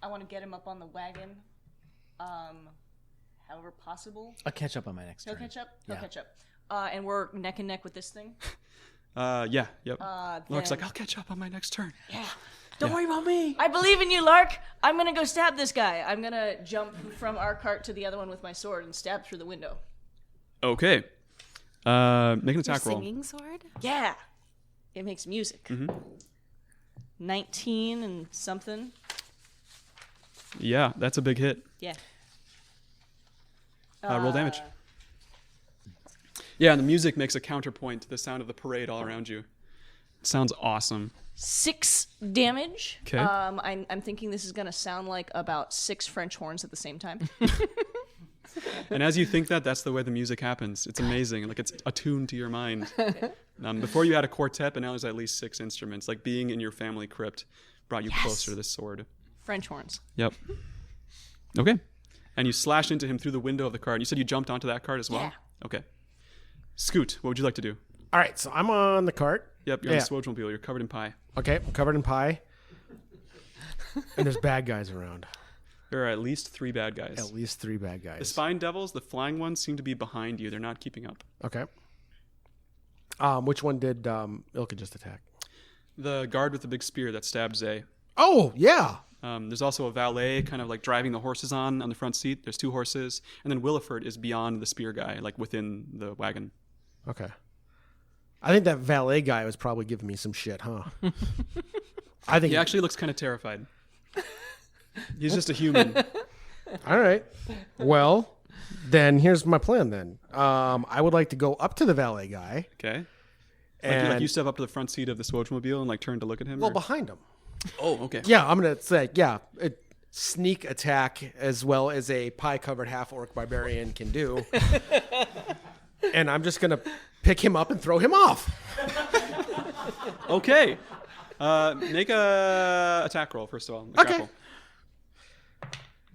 want to get him up on the wagon. However possible. I'll catch up on my next He'll turn. catch up. He'll Yeah. catch up. And we're neck and neck with this thing. Yeah, yep. Lark's then- like, I'll catch up on my next turn. Yeah. Don't worry about me. I believe in you, Lark. I'm gonna go stab this guy. I'm gonna jump from our cart to the other one with my sword and stab through the window. Okay. Make an Your attack roll. singing sword? Yeah. It makes music. 19 and something. Yeah, that's a big hit. Yeah. Roll damage. Yeah, and the music makes a counterpoint to the sound of the parade all around you. It sounds awesome. 6 damage. 'Kay. I'm thinking this is gonna sound like about 6 French horns at the same time. And as you think that, that's the way the music happens. It's amazing. Like, it's attuned to your mind. Before you had a quartet, but now there's at least 6 instruments. Like, being in your family crypt brought you closer to this sword. French horns. Yep. Okay. And you slashed into him through the window of the cart. You said you jumped onto that cart as well? Yeah. Okay. Scoot, what would you like to do? All right, so I'm on the cart. Yep, you're on the SWOJ mobile. You're covered in pie. Okay, I'm covered in pie. And there's bad guys around. There are at least 3 bad guys. At least 3 bad guys. The spine devils, the flying ones, seem to be behind you. They're not keeping up. Okay. Which one did Ilka just attack? The guard with the big spear that stabbed Zay. Oh, yeah. There's also a valet kind of like driving the horses on the front seat. There's 2 horses. And then Williford is beyond the spear guy, like within the wagon. Okay. I think that valet guy was probably giving me some shit, huh? I think He actually looks kind of terrified. He's just a human. All right. Well, then here's my plan then. I would like to go up to the valet guy. Okay. And Like you step up to the front seat of the SWOJ mobile and like turn to look at him? well, or- behind him. Oh, okay. Yeah, I'm going to say, sneak attack as well as a pie-covered half-orc barbarian can do. And I'm just going to pick him up and throw him off. Okay. Make a attack roll, first of all. A Okay.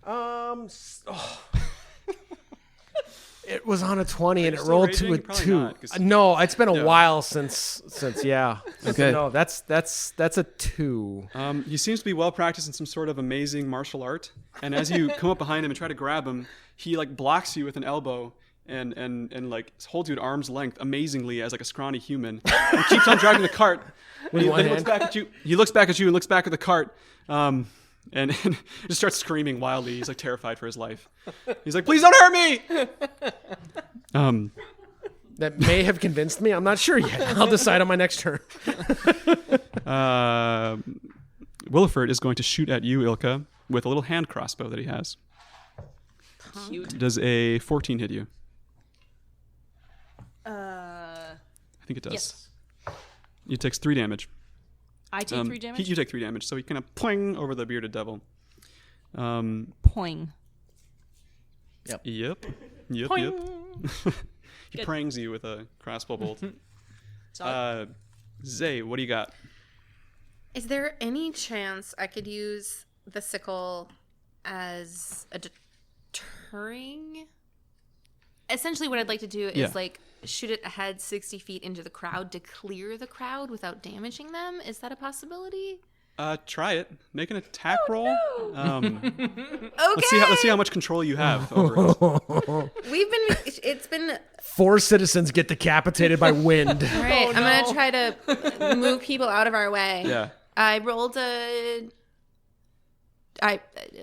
grapple. It was on a 20 and you it still rolled raging? to a Probably 2. not, 'cause- No, it's been a while since yeah. Okay. No, that's a 2. He seems to be well practiced in some sort of amazing martial art. And as you come up behind him and try to grab him, he like blocks you with an elbow and like holds you at arm's length amazingly as like a scrawny human. And keeps on driving the cart. And he one looks hand? back at you. He looks back at you and looks back at the cart. And just starts screaming wildly. He's like terrified for his life. He's like, "Please don't hurt me!" That may have convinced me. I'm not sure yet. I'll decide on my next turn. Williford is going to shoot at you, Ilka, with a little hand crossbow that he has. Cute. Does a 14 hit you? I think it does. Yes. It takes 3 damage. I take 3 damage? You take 3 damage, so he kind of pling over the bearded devil. Poing. Yep. Poing. He prangs you with a crossbow bolt. Solid. Zay, what do you got? Is there any chance I could use the sickle as a deterring? Essentially, what I'd like to do is like shoot it ahead 60 feet into the crowd to clear the crowd without damaging them. Is that a possibility? Try it. Make an attack roll. No. Okay. Let's see how much control you have over it. It's been 4 citizens get decapitated by wind. all right. I'm gonna try to move people out of our way. Yeah. I rolled I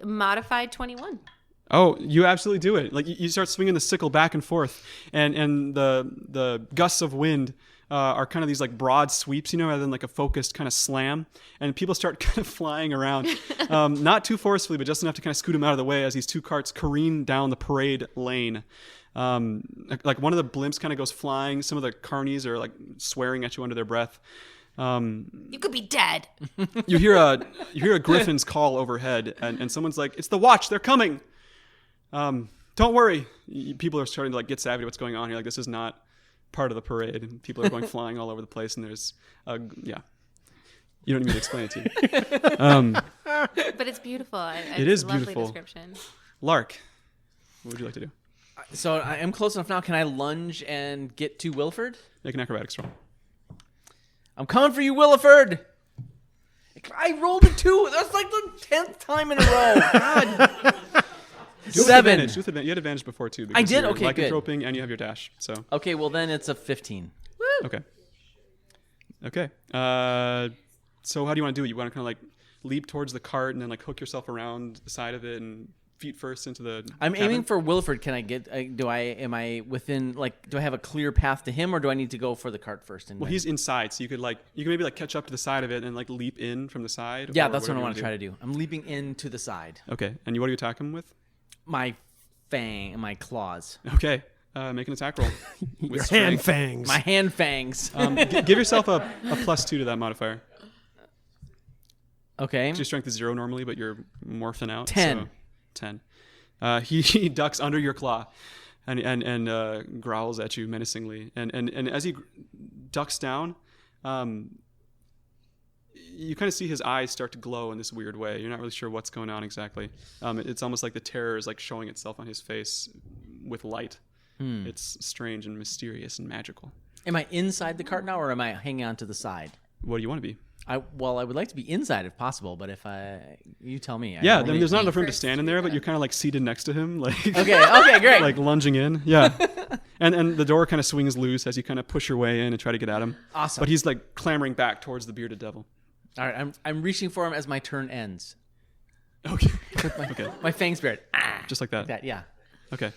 modified 21. Oh, you absolutely do it. Like you start swinging the sickle back and forth, and the gusts of wind are kind of these like broad sweeps, rather than like a focused kind of slam. And people start kind of flying around, not too forcefully, but just enough to kind of scoot them out of the way as these 2 carts careen down the parade lane. Like one of the blimps kind of goes flying. Some of the carnies are like swearing at you under their breath. You could be dead. You hear a griffin's call overhead, and someone's like, "It's the watch. They're coming." Don't worry. People are starting to like get savvy to what's going on here. Like this is not part of the parade, and people are going flying all over the place. And there's, You don't need me to explain it to you. But it's beautiful. It is lovely beautiful. Description. Lark, what would you like to do? So I am close enough now. Can I lunge and get to Wilford? Make an acrobatics roll. I'm coming for you, Williford. I rolled a 2. That's like the 10th time in a row. God. 7. You had advantage before too. I did? You're Okay, good. lycanthroping and you have your dash. So. Okay, well then it's a 15. Woo! Okay. So how do you want to do it? You want to kind of like leap towards the cart and then like hook yourself around the side of it and feet first into the. I'm cabin? aiming for Williford. Can I get? Do I have a clear path to him, or do I need to go for the cart first? Well, he's inside, so you could maybe like catch up to the side of it and like leap in from the side. Yeah, or that's what I whatever want to you try to do. I'm leaping into the side. Okay, and what do you attack him with? My my claws. Okay, make an attack roll. Your with hand strength. fangs. My hand fangs. Give yourself a +2 to that modifier. Okay. Your strength is 0 normally, but you're morphing out. 10. So 10. He ducks under your claw, and growls at you menacingly. And as he ducks down, you kind of see his eyes start to glow in this weird way. You're not really sure what's going on exactly. It's almost like the terror is like showing itself on his face with light. It's strange and mysterious and magical. Am I inside the cart now, or am I hanging on to the side? What do you want to be? I would like to be inside if possible, but if you tell me. Yeah, I mean, there's not enough room to stand in there, but you're kind of like seated next to him, like Okay, great. like lunging in. Yeah, and the door kind of swings loose as you kind of push your way in and try to get at him. Awesome. But he's like clambering back towards the bearded devil. All right, I'm reaching for him as my turn ends. Okay. Okay. My fang spirit. Just like that. That, yeah. Okay.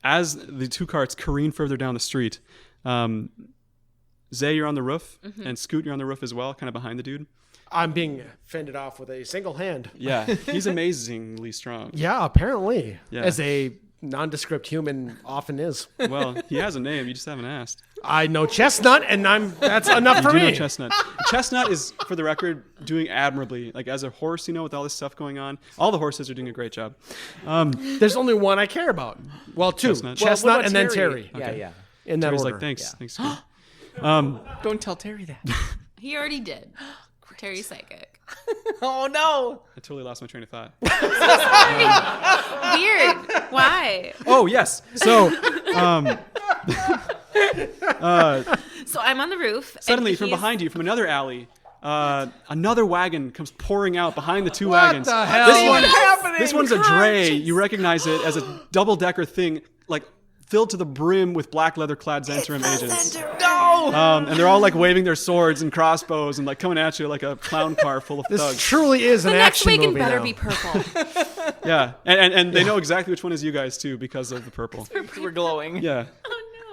As the 2 carts careen further down the street, Zay, you're on the roof, and Scoot, you're on the roof as well, kind of behind the dude. I'm being fended off with a single hand. Yeah, he's amazingly strong. Yeah, apparently. Yeah. As a nondescript human often is. Well, he has a name, you just haven't asked. I know Chestnut, and that's enough for You do me. know Chestnut. Chestnut is, for the record, doing admirably. Like, as a horse, with all this stuff going on, all the horses are doing a great job. There's only one I care about. Well, 2. Chestnut. Chestnut What about and then Terry. Yeah. In that Terry's order. like, thanks. Thanks, Scoot. Don't tell Terry that. He already did. Terry's psychic. Oh no! I totally lost my train of thought. Weird. Why? Oh, yes. So, So I'm on the roof. suddenly, and from he's- behind you, from another alley, another wagon comes pouring out behind the 2 What wagons. the hell? This one's a dray. You recognize it as a double-decker thing, like filled to the brim with black leather-clad Zentrum agents. No! And they're all like waving their swords and crossbows and like coming at you like a clown car full of This thugs. truly is an The next action wagon movie better now. be purple. Yeah, and they know exactly which one is you guys too because of the purple. We're glowing. Yeah.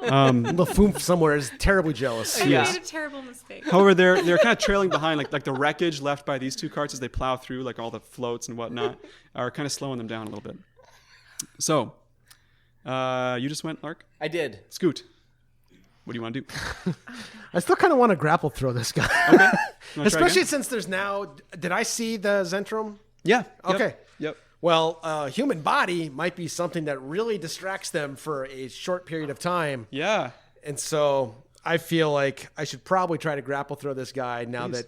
The Foomp somewhere is terribly jealous. I Yes. made a terrible mistake. However, they're kind of trailing behind, like the wreckage left by these 2 carts as they plow through, like all the floats and whatnot, are kind of slowing them down a little bit. So, you just went, Lark? I did. Scoot. What do you want to do? I still kind of want to grapple throw this guy. Okay. You wanna try Especially again? since there's now. Did I see the Zentrum? Yeah. Okay. Yep. Well, human body might be something that really distracts them for a short period of time. Yeah. And so I feel like I should probably try to grapple throw this guy now Please.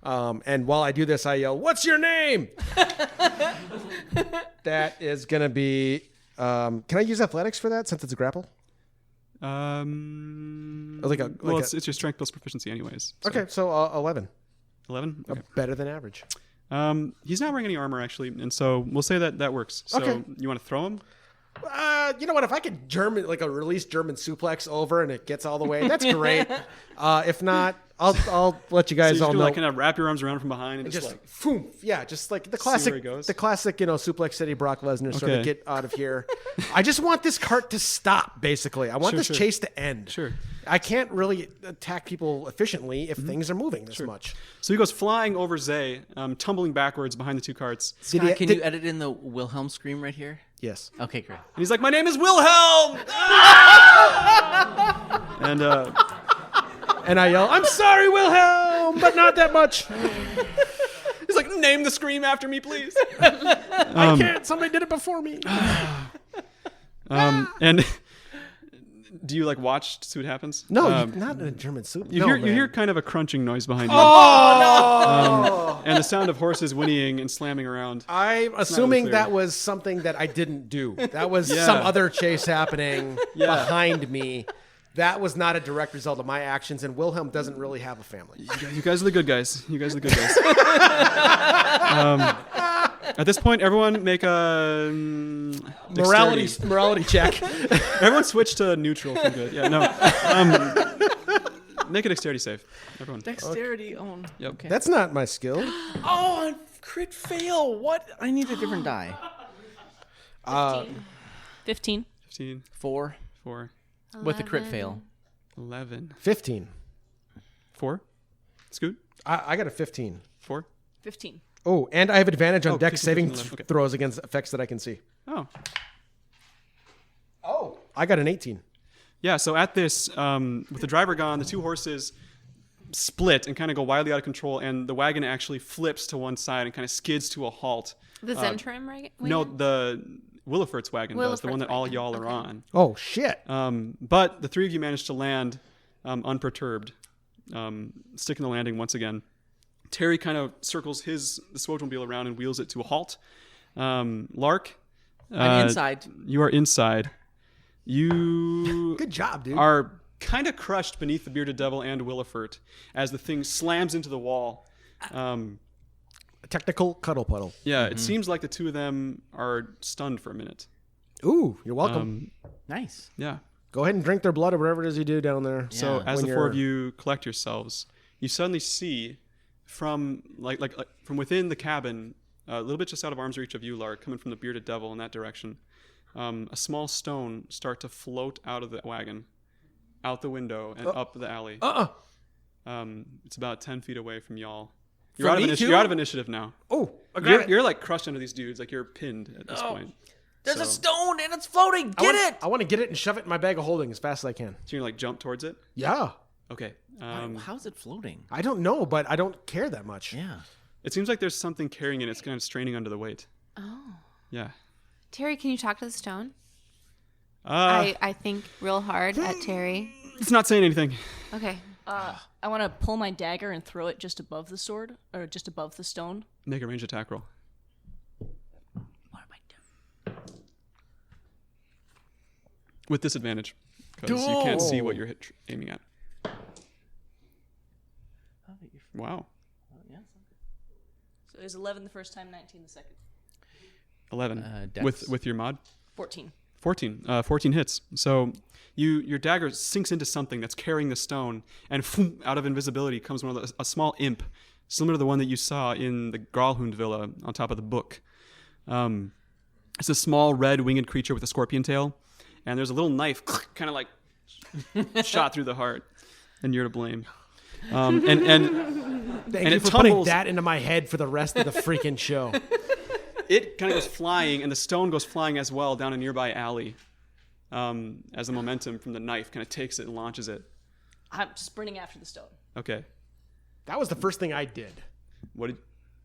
that. And while I do this, I yell, "What's your name?" That is going to be. Can I use athletics for that since it's a grapple? Well, Like it's your strength plus proficiency, anyways. So. Okay, so 11. 11. Okay. Better than average. He's not wearing any armor actually, and so we'll say that works. So Okay. you want to throw him? You know what? If I could release German suplex over and it gets all the way, that's great. If not, I'll let you So guys you're all just know. gonna kind of wrap your arms around from behind and just like. Phoom. Yeah, just like the where classic, it goes. Suplex City Brock Lesnar sort of Okay. get out of here. I just want this cart to stop, basically. I want Sure, this sure. chase to end. Sure. I can't really attack people efficiently if things are moving this much. So he goes flying over Zay, tumbling backwards behind the two carts, Did he- Scott, can did- you edit in the Wilhelm scream right here? Yes. Okay, great. and he's like, "My name is Wilhelm!" and And I yell, "I'm sorry, Wilhelm, but not that much. he's like, "Name the scream after me, please." I can't. Somebody did it before me." And do you like watch to see what happens? No, not in a German soup. You hear kind of a crunching noise behind you. Oh, And the sound of horses whinnying and slamming around. I'm assuming clear. that was something that I didn't do. That was Yeah. some other chase happening Yeah. behind me. That was not a direct result of my actions, and Wilhelm doesn't really have a family. You guys are the good guys. You guys are the good guys. At this point, everyone make a dexterity. Morality check. Everyone switch to neutral for good. Yeah, no. Make a dexterity save. Everyone. Dexterity on. Yep. Okay. That's not my skill. Oh, crit fail. What? I need a different die. 15. 15, 4 4, with a crit fail. 11, 15. 4. Scoot. I got a 15. 4. 15. Oh, and I have advantage on dex 15, saving 11, okay. throws against effects that I can see. Oh. Oh, I got an 18. Yeah, so at this, with the driver gone, the two horses split and kind of go wildly out of control, and the wagon actually flips to one side and kind of skids to a halt. The Zentrum, right? No, the Willifert's wagon does, the one that all wagon. y'all are Okay. on. Oh, shit. But the three of you managed to land unperturbed, sticking the landing once again. Terry kind of circles the SWOJ around and wheels it to a halt. Lark, I'm inside. you are inside. You Good job, dude. are kind of crushed beneath the bearded devil and Willifert as the thing slams into the wall. Technical cuddle puddle. Yeah, it seems like the two of them are stunned for a minute. Ooh, you're welcome. Nice. Yeah. Go ahead and drink their blood or whatever it is you do down there. So Yeah. as When the four of you're- you collect yourselves, you suddenly see from like from within the cabin, a little bit just out of arm's reach of you, Lark, coming from the bearded devil in that direction, a small stone start to float out of the wagon, out the window and up the alley. It's about 10 feet away from y'all. You're From out of me too? you're out of initiative now. Oh, I got it. You're like crushed under these dudes, like you're pinned at this point. There's a So- stone and it's floating. Get it. I want to get it and shove it in my bag of holding as fast as I can. So you're like jump towards it. Yeah. Okay. How is it floating? I don't know, but I don't care that much. Yeah. It seems like there's something carrying it. It's kind of straining under the weight. Oh. Yeah. Terry, can you talk to the stone? I I think real hard at Terry. it's not saying anything. Okay. I want to pull my dagger and throw it just above the sword, or just above the stone. Make a range attack roll. What am I doing? With disadvantage, because you can't see what you're aiming at. Wow. So it was 11 the first time, 19 the second. 11. Dex. With your mod? 14. 14. 14 hits. So your dagger sinks into something that's carrying the stone, and out of invisibility comes a small imp, similar to the one that you saw in the Gralhund Villa on top of the book. It's a small red winged creature with a scorpion tail, and there's a little knife kind of like shot through the heart, and you're to blame. And Thank and you it for putting tumbles. that into my head for the rest of the freaking show. It kind of goes flying, and the stone goes flying as well down a nearby alley. as the momentum from the knife kind of takes it and launches it. I'm sprinting after the stone. Okay. That was the first thing I did. What did?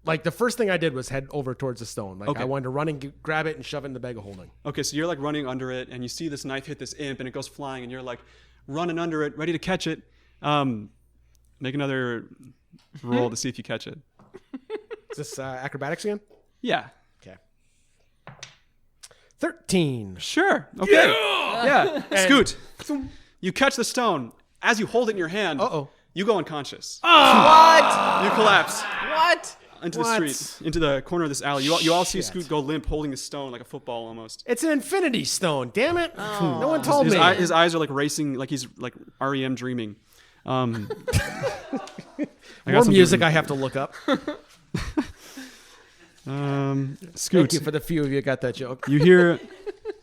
Like, the first thing I did was head over towards the stone. Like, Okay. I wanted to run and grab it and shove it in the bag of holding. Okay, so you're like running under it, and you see this knife hit this imp, and it goes flying, and you're like running under it, ready to catch it. Make another roll to see if you catch it. Is this acrobatics again? Yeah. Okay. 13. Sure. Okay. Yeah. Scoot. You catch the stone. As you hold it in your hand, you go unconscious. What? You collapse What? into the street, into the corner of this alley. You all see Scoot go limp, holding the stone like a football almost. It's an infinity stone. Damn it. No one told me. His eyes are like racing, like he's like REM dreaming. More music I have to look up. Scoot, Thank you for the few of you who got that joke. you hear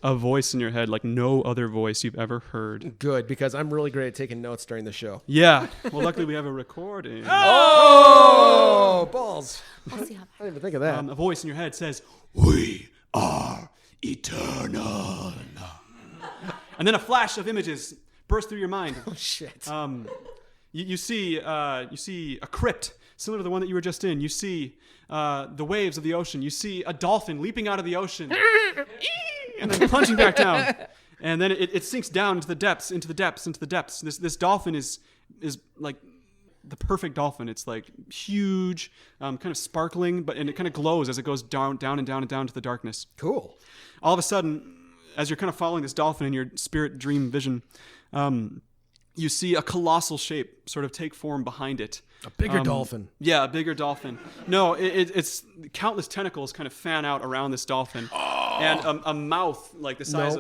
a voice in your head like no other voice you've ever heard. Good, because I'm really great at taking notes during the show. Yeah. Well, luckily we have a recording. Oh, balls. We'll see how I didn't even think of that. A voice in your head says, "We are eternal." And then a flash of images bursts through your mind. Oh, shit. You see a crypt similar to the one that you were just in. You see the waves of the ocean. You see a dolphin leaping out of the ocean and then plunging back down. And then it sinks down into the depths. This dolphin is like the perfect dolphin. It's like huge, kind of sparkling, and it kind of glows as it goes down to the darkness. Cool. All of a sudden, as you're kind of following this dolphin in your spirit dream vision, you see a colossal shape sort of take form behind it. A bigger dolphin. Yeah, a bigger dolphin. No, it's countless tentacles kind of fan out around this dolphin, and a mouth like the size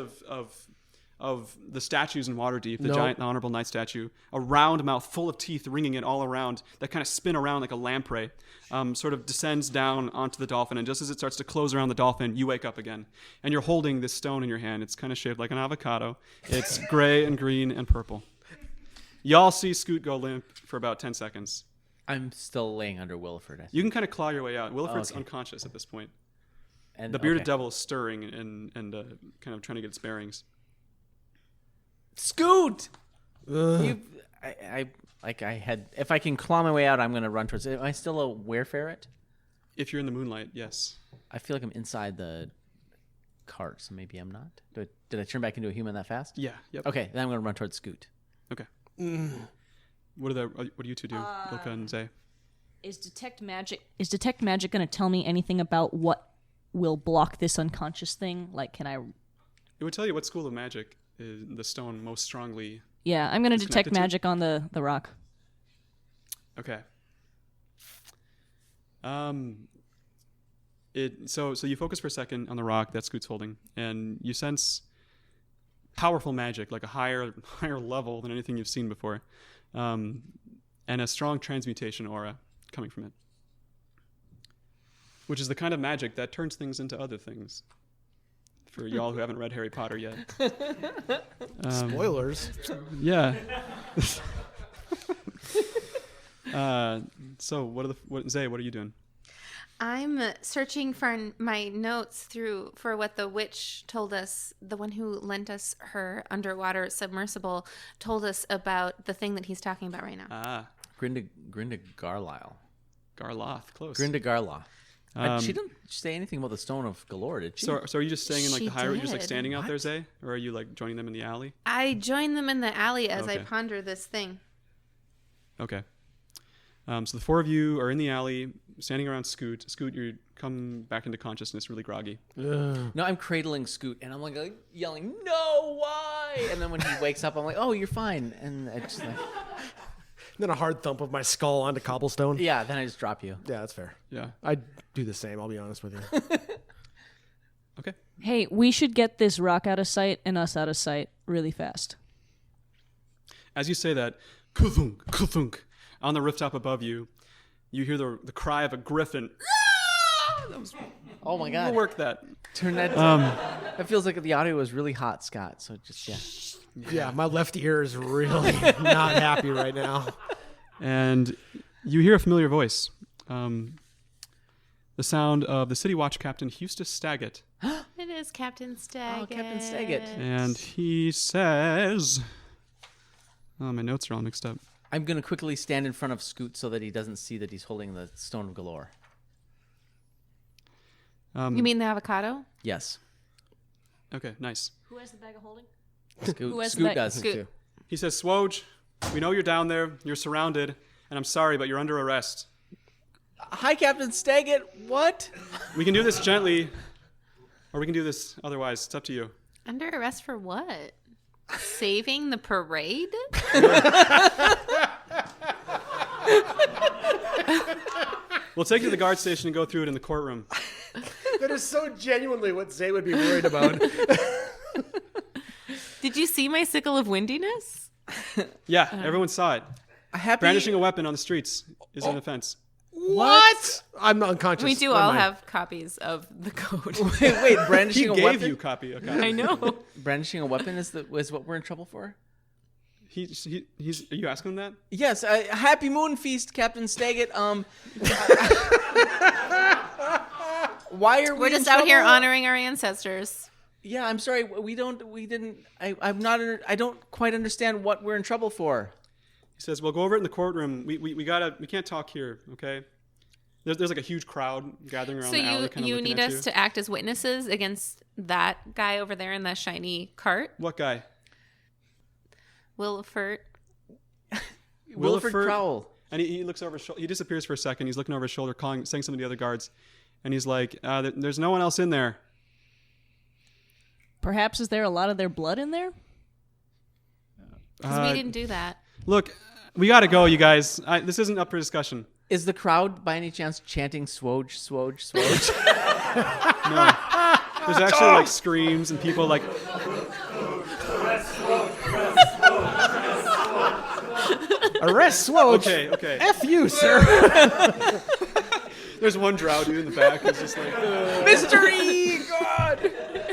of the statues in Waterdeep, the giant, the Honorable Knight statue. A round mouth full of teeth ringing it all around that kind of spin around like a lamprey. Sort of descends down onto the dolphin, and just as it starts to close around the dolphin, you wake up again, and you're holding this stone in your hand. It's kind of shaped like an avocado. It's gray and green and purple. Y'all see Scoot go limp for about 10 seconds. I'm still laying under Williford. I think. You can kind of claw your way out. Williford's unconscious at this point. And The bearded devil is stirring and kind of trying to get its bearings. Scoot! If I can claw my way out, I'm going to run towards it. Am I still a were-ferret? If you're in the moonlight, yes. I feel like I'm inside the cart, so maybe I'm not. Did I turn back into a human that fast? Yeah. Yep. Okay, then I'm going to run towards Scoot. Okay. What do you two do, Ilka and Zay? Is detect magic going to tell me anything about what will block this unconscious thing? Like, can I? It would tell you what school of magic is the stone most strongly. Yeah, I'm going to detect connected to? magic on the rock. Okay. So you focus for a second on the rock that Scoot's holding, and you sense powerful magic, like a higher level than anything you've seen before, and a strong transmutation aura coming from it, which is the kind of magic that turns things into other things. For y'all who haven't read Harry Potter yet. Spoilers. Yeah. So Zay, what are you doing? I'm searching for my notes for what the witch told us. The one who lent us her underwater submersible told us about the thing that he's talking about right now. Grinda Garlisle. Garloth, close. Grinda Garloth. She didn't say anything about the Stone of Golorr, did she? So are you just staying in like She the high road? You're just like did. standing out there, Zay? Or are you like joining them in the alley? I joined them in the alley as I Okay. ponder this thing. Okay. So the four of you are in the alley, standing around Scoot. Scoot, you come back into consciousness really groggy. No, I'm cradling Scoot, and I'm like yelling, "No, why?" And then when he wakes up, I'm like, "Oh, you're fine." And I just like, Then a hard thump of my skull onto cobblestone. yeah, then I just drop you. Yeah, that's fair. Yeah. I'd do the same, I'll be honest with you. Okay. Hey, we should get this rock out of sight and us out of sight really fast. As you say that, kuthunk, kuthunk, on the rooftop above you, you hear the cry of a griffin. Oh my We'll god! work that. Turn that. That feels like the audio was really hot, Scott. So just Yeah, my left ear is really not happy right now. And you hear a familiar voice. The sound of the City Watch Captain Eustace Staggett. It is, Captain Staggett. Oh, Captain Staggett. And he says, oh, my notes are all mixed up. I'm going to quickly stand in front of Scoot so that he doesn't see that he's holding the Stone of Golorr. You mean the avocado? Yes. Okay, nice. Who has the bag of holding? Scoot, Who has the Scoot bag? does. Scoot. He says, SWOJ, we know you're down there. You're surrounded. And I'm sorry, but you're under arrest. Hi, Captain Staggett. What? We can do this gently, or we can do this otherwise. It's up to you. Under arrest for what? Saving the parade? We'll take you to the guard station and go through it in the courtroom. That is so genuinely what Zay would be worried about. Did you see my sickle of windiness? Yeah, everyone saw it. Happy. Brandishing a weapon on the streets is an offense. What? I'm unconscious. We do Never all mind. have copies of the code. Wait, brandishing He a gave weapon? you a copy. I know. Brandishing a weapon is what we're in trouble for? He's. Are you asking him that? Yes. Happy Moon Feast, Captain Staggett. Why are we We're in just out here trouble? honoring our ancestors. Yeah, I'm sorry. We didn't. I'm not. I don't quite understand what we're in trouble for. He says, "Well, go over it in the courtroom. We can't talk here, okay? There's like a huge crowd gathering around So the alley, kind of you looking need at us you. to act as witnesses against that guy over there in that shiny cart, What guy? Willifert. Wilford Williford. Crowell. And he looks over his shoulder. He disappears for a second. He's looking over his shoulder, saying something to the other guards, and he's like, "There's no one else in there." Perhaps is there a lot of their blood in there? Because we didn't do that. Look, we gotta go, you guys. This isn't up for discussion. Is the crowd by any chance chanting "SWOJ, SWOJ, SWOJ"? There's actually like screams and people like. Arrest SWOJ. Okay. F you, sir. There's one drow dude in the back who's just like. Mystery! God!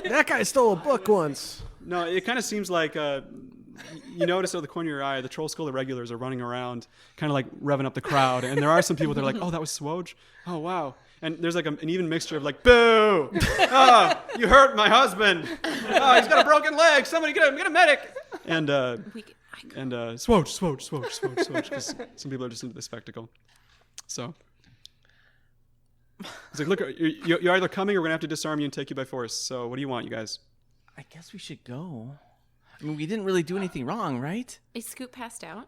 That guy stole a book once. No, it kind of seems like you notice out of the corner of your eye, the Troll Skull irregulars are running around, kind of like revving up the crowd, and there are some people that are like, "Oh, that was SWOJ. Oh, wow." And there's like an even mixture of like, "Boo! Oh, you hurt my husband. Oh, he's got a broken leg. Somebody get a medic." And SWOJ, because some people are just into the spectacle. So it's like, look, you're either coming or we're gonna have to disarm you and take you by force. So what do you want, you guys? I guess we should go. I mean, we didn't really do anything wrong, right? Is Scoot passed out?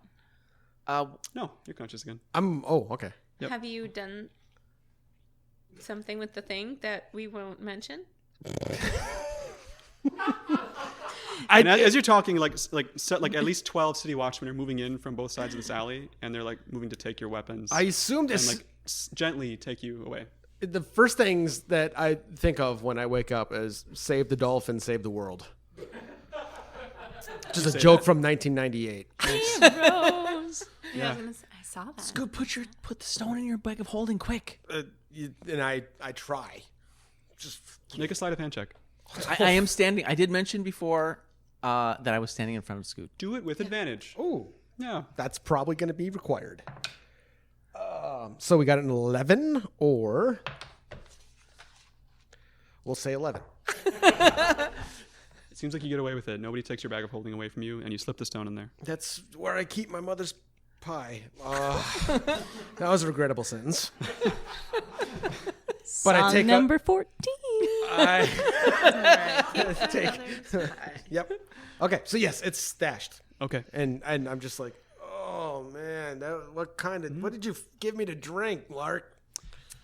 No, you're conscious again. Oh, okay. Yep. Have you done something with the thing that we won't mention? And as you're talking, like at least 12 city watchmen are moving in from both sides of this alley, and they're like moving to take your weapons. I assumed and it's like gently take you away. the first things that I think of when I wake up is save the dolphin, save the world. Just a joke from 1998. Rose. Yeah. I saw that. Scoot, put the stone in your bag of holding, quick. And I try. Just Make a sleight of hand check. I am standing. I did mention before that I was standing in front of Scoot. Do it with advantage. oh, Yeah. that's probably going to be required. So we got an 11, or we'll say 11. It seems like you get away with it. Nobody takes your bag of holding away from you, and you slip the stone in there. That's where I keep my mother's pie. That was a regrettable sentence. But I Song take number 14. Yep. Okay. So yes, it's stashed, Okay. and I'm just like, oh man, what did you give me to drink, Lark?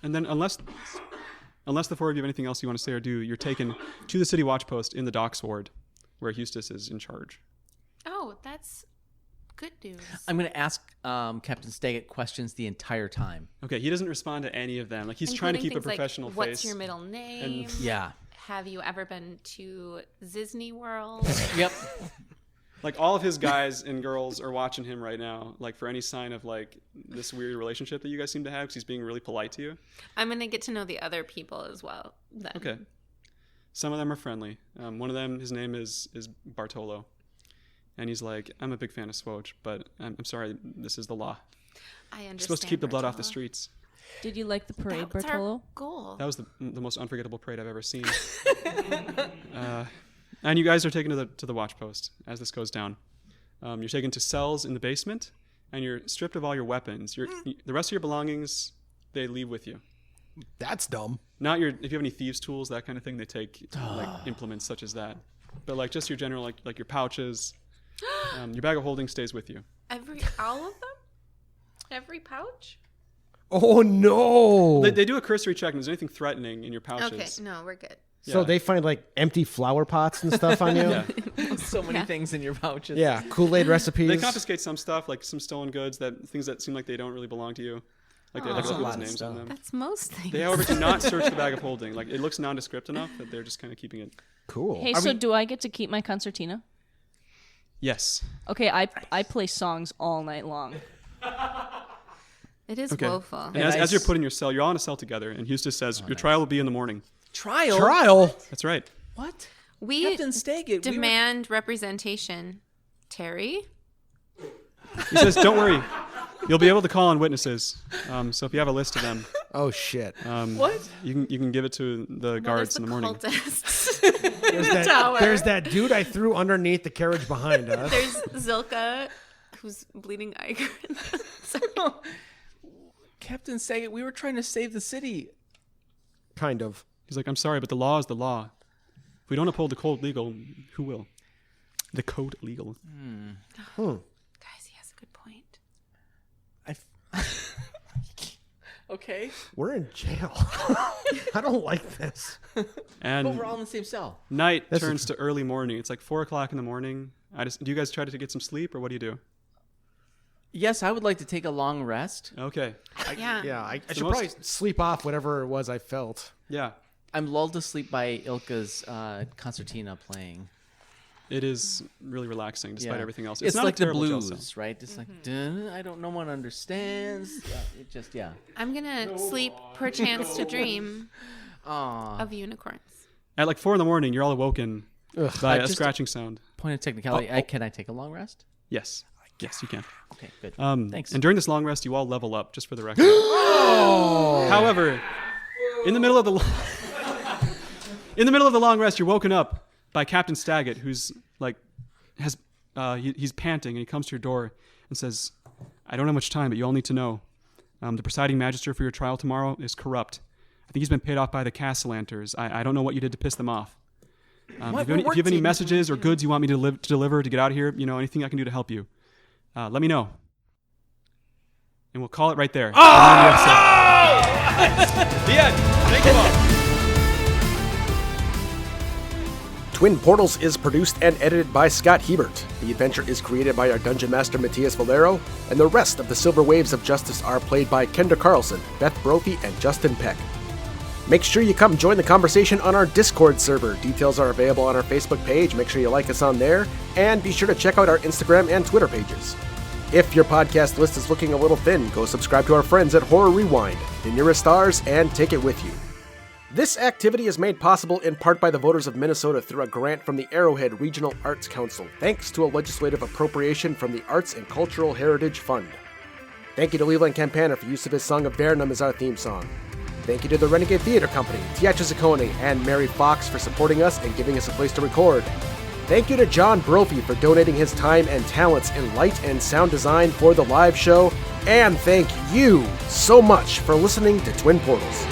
And then unless the four of you have anything else you want to say or do, you're taken to the city watch post in the docks ward, where Eustace is in charge. Oh, that's good news. I'm going to ask Captain Staggett questions the entire time. Okay, he doesn't respond to any of them. Like he's trying to keep a Including things professional like, face. What's your middle name? Yeah. Have you ever been to Disney World? Yep. Like all of his guys and girls are watching him right now, like for any sign of like this weird relationship that you guys seem to have, because he's being really polite to you. I'm going to get to know the other people as well. Then. Okay. Some of them are friendly. One of them, his name is Bartolo. And he's like, I'm a big fan of SWOJ, but I'm sorry, this is the law. I understand. You're supposed to keep the blood off the Bartolo. streets. Did you like the parade, That was our Bartolo? goal. That was the most unforgettable parade I've ever seen. And you guys are taken to the watch post as this goes down. You're taken to cells in the basement, and you're stripped of all your weapons. The rest of your belongings, they leave with you. That's dumb. Not if you have any thieves' tools, that kind of thing, they take like implements such as that. But like just your general like your pouches, your bag of holding stays with you. All of them? Every pouch? Oh no! They do a cursory check, and if there's anything threatening in your pouches. Okay, no, we're good. So they find like empty flower pots and stuff on you. Yeah. So many things in your pouches. Yeah, Kool-Aid recipes. They confiscate some stuff, like some stolen goods, things that seem like they don't really belong to you. Like they have That's a other lot people's of names on them. That's most things. They, however, do not search the bag of holding. Like it looks nondescript enough that they're just kind of keeping it. Cool. Hey, so do I get to keep my concertina? Yes. Okay, I play songs all night long. It is Okay. woeful. And as you're put in your cell, you're all in a cell together, and Eustace says, "Your trial will be in the morning." Trial? That's right. What? We Captain Staggett, demand representation. Terry? He says, "Don't worry, you'll be able to call on witnesses. So if you have a list of them, Oh shit. What? you can give it to the guards in the morning." Cultists. There's that dude I threw underneath the carriage behind us. There's Zilka, who's bleeding Iger. Captain Saget, we were trying to save the city. Kind of. He's like, "I'm sorry, but the law is the law. If we don't uphold the code legal, who will? The code legal." Guys, he has a good point. Okay. We're in jail. I don't like this. And But we're all in the same cell. night turns to early morning. It's like 4:00 in the morning. Do you guys try to get some sleep, or what do you do? Yes, I would like to take a long rest. Okay. Yeah. Yeah, I should most- probably sleep off whatever it was I felt. Yeah. I'm lulled to sleep by Ilka's concertina playing. It is really relaxing, despite everything else. It's not like a the terrible jail blues, cell. right? It's like, "Dun, I don't. No one understands. It just, yeah. I'm gonna sleep perchance to dream Aw. of unicorns. At like 4 a.m, you're all awoken by a just- scratching sound. Point of technicality. Can I take a long rest? Yes. Yes, you can. Okay, good. Thanks. And during this long rest, you all level up, just for the record. However, in the middle of the long rest, you're woken up by Captain Staggett, who's like he's panting, and he comes to your door and says, "I don't have much time, but you all need to know. The presiding magister for your trial tomorrow is corrupt. I think he's been paid off by the Castellanters. I don't know what you did to piss them off. If you have any messages or goods you want me to deliver to get out of here, anything I can do to help you, let me know. And we'll call it right there." The end. Thank you all. Twin Portals is produced and edited by Scott Hebert. The adventure is created by our Dungeon Master Matthias Valero, and the rest of the Silver Waves of Justice are played by Kendra Carlson, Beth Brophy, and Justin Peck. Make sure you come join the conversation on our Discord server. Details are available on our Facebook page. Make sure you like us on there, and be sure to check out our Instagram and Twitter pages. If your podcast list is looking a little thin, go subscribe to our friends at Horror Rewind, the nearest stars, and take it with you. This activity is made possible in part by the voters of Minnesota through a grant from the Arrowhead Regional Arts Council, thanks to a legislative appropriation from the Arts and Cultural Heritage Fund. Thank you to Leeland Campana for use of his song Avernum as our theme song. Thank you to the Renegade Theater Company, Teatro Zaccone, and Mary Fox for supporting us and giving us a place to record. Thank you to John Brophy for donating his time and talents in light and sound design for the live show. And thank you so much for listening to Twin Portals.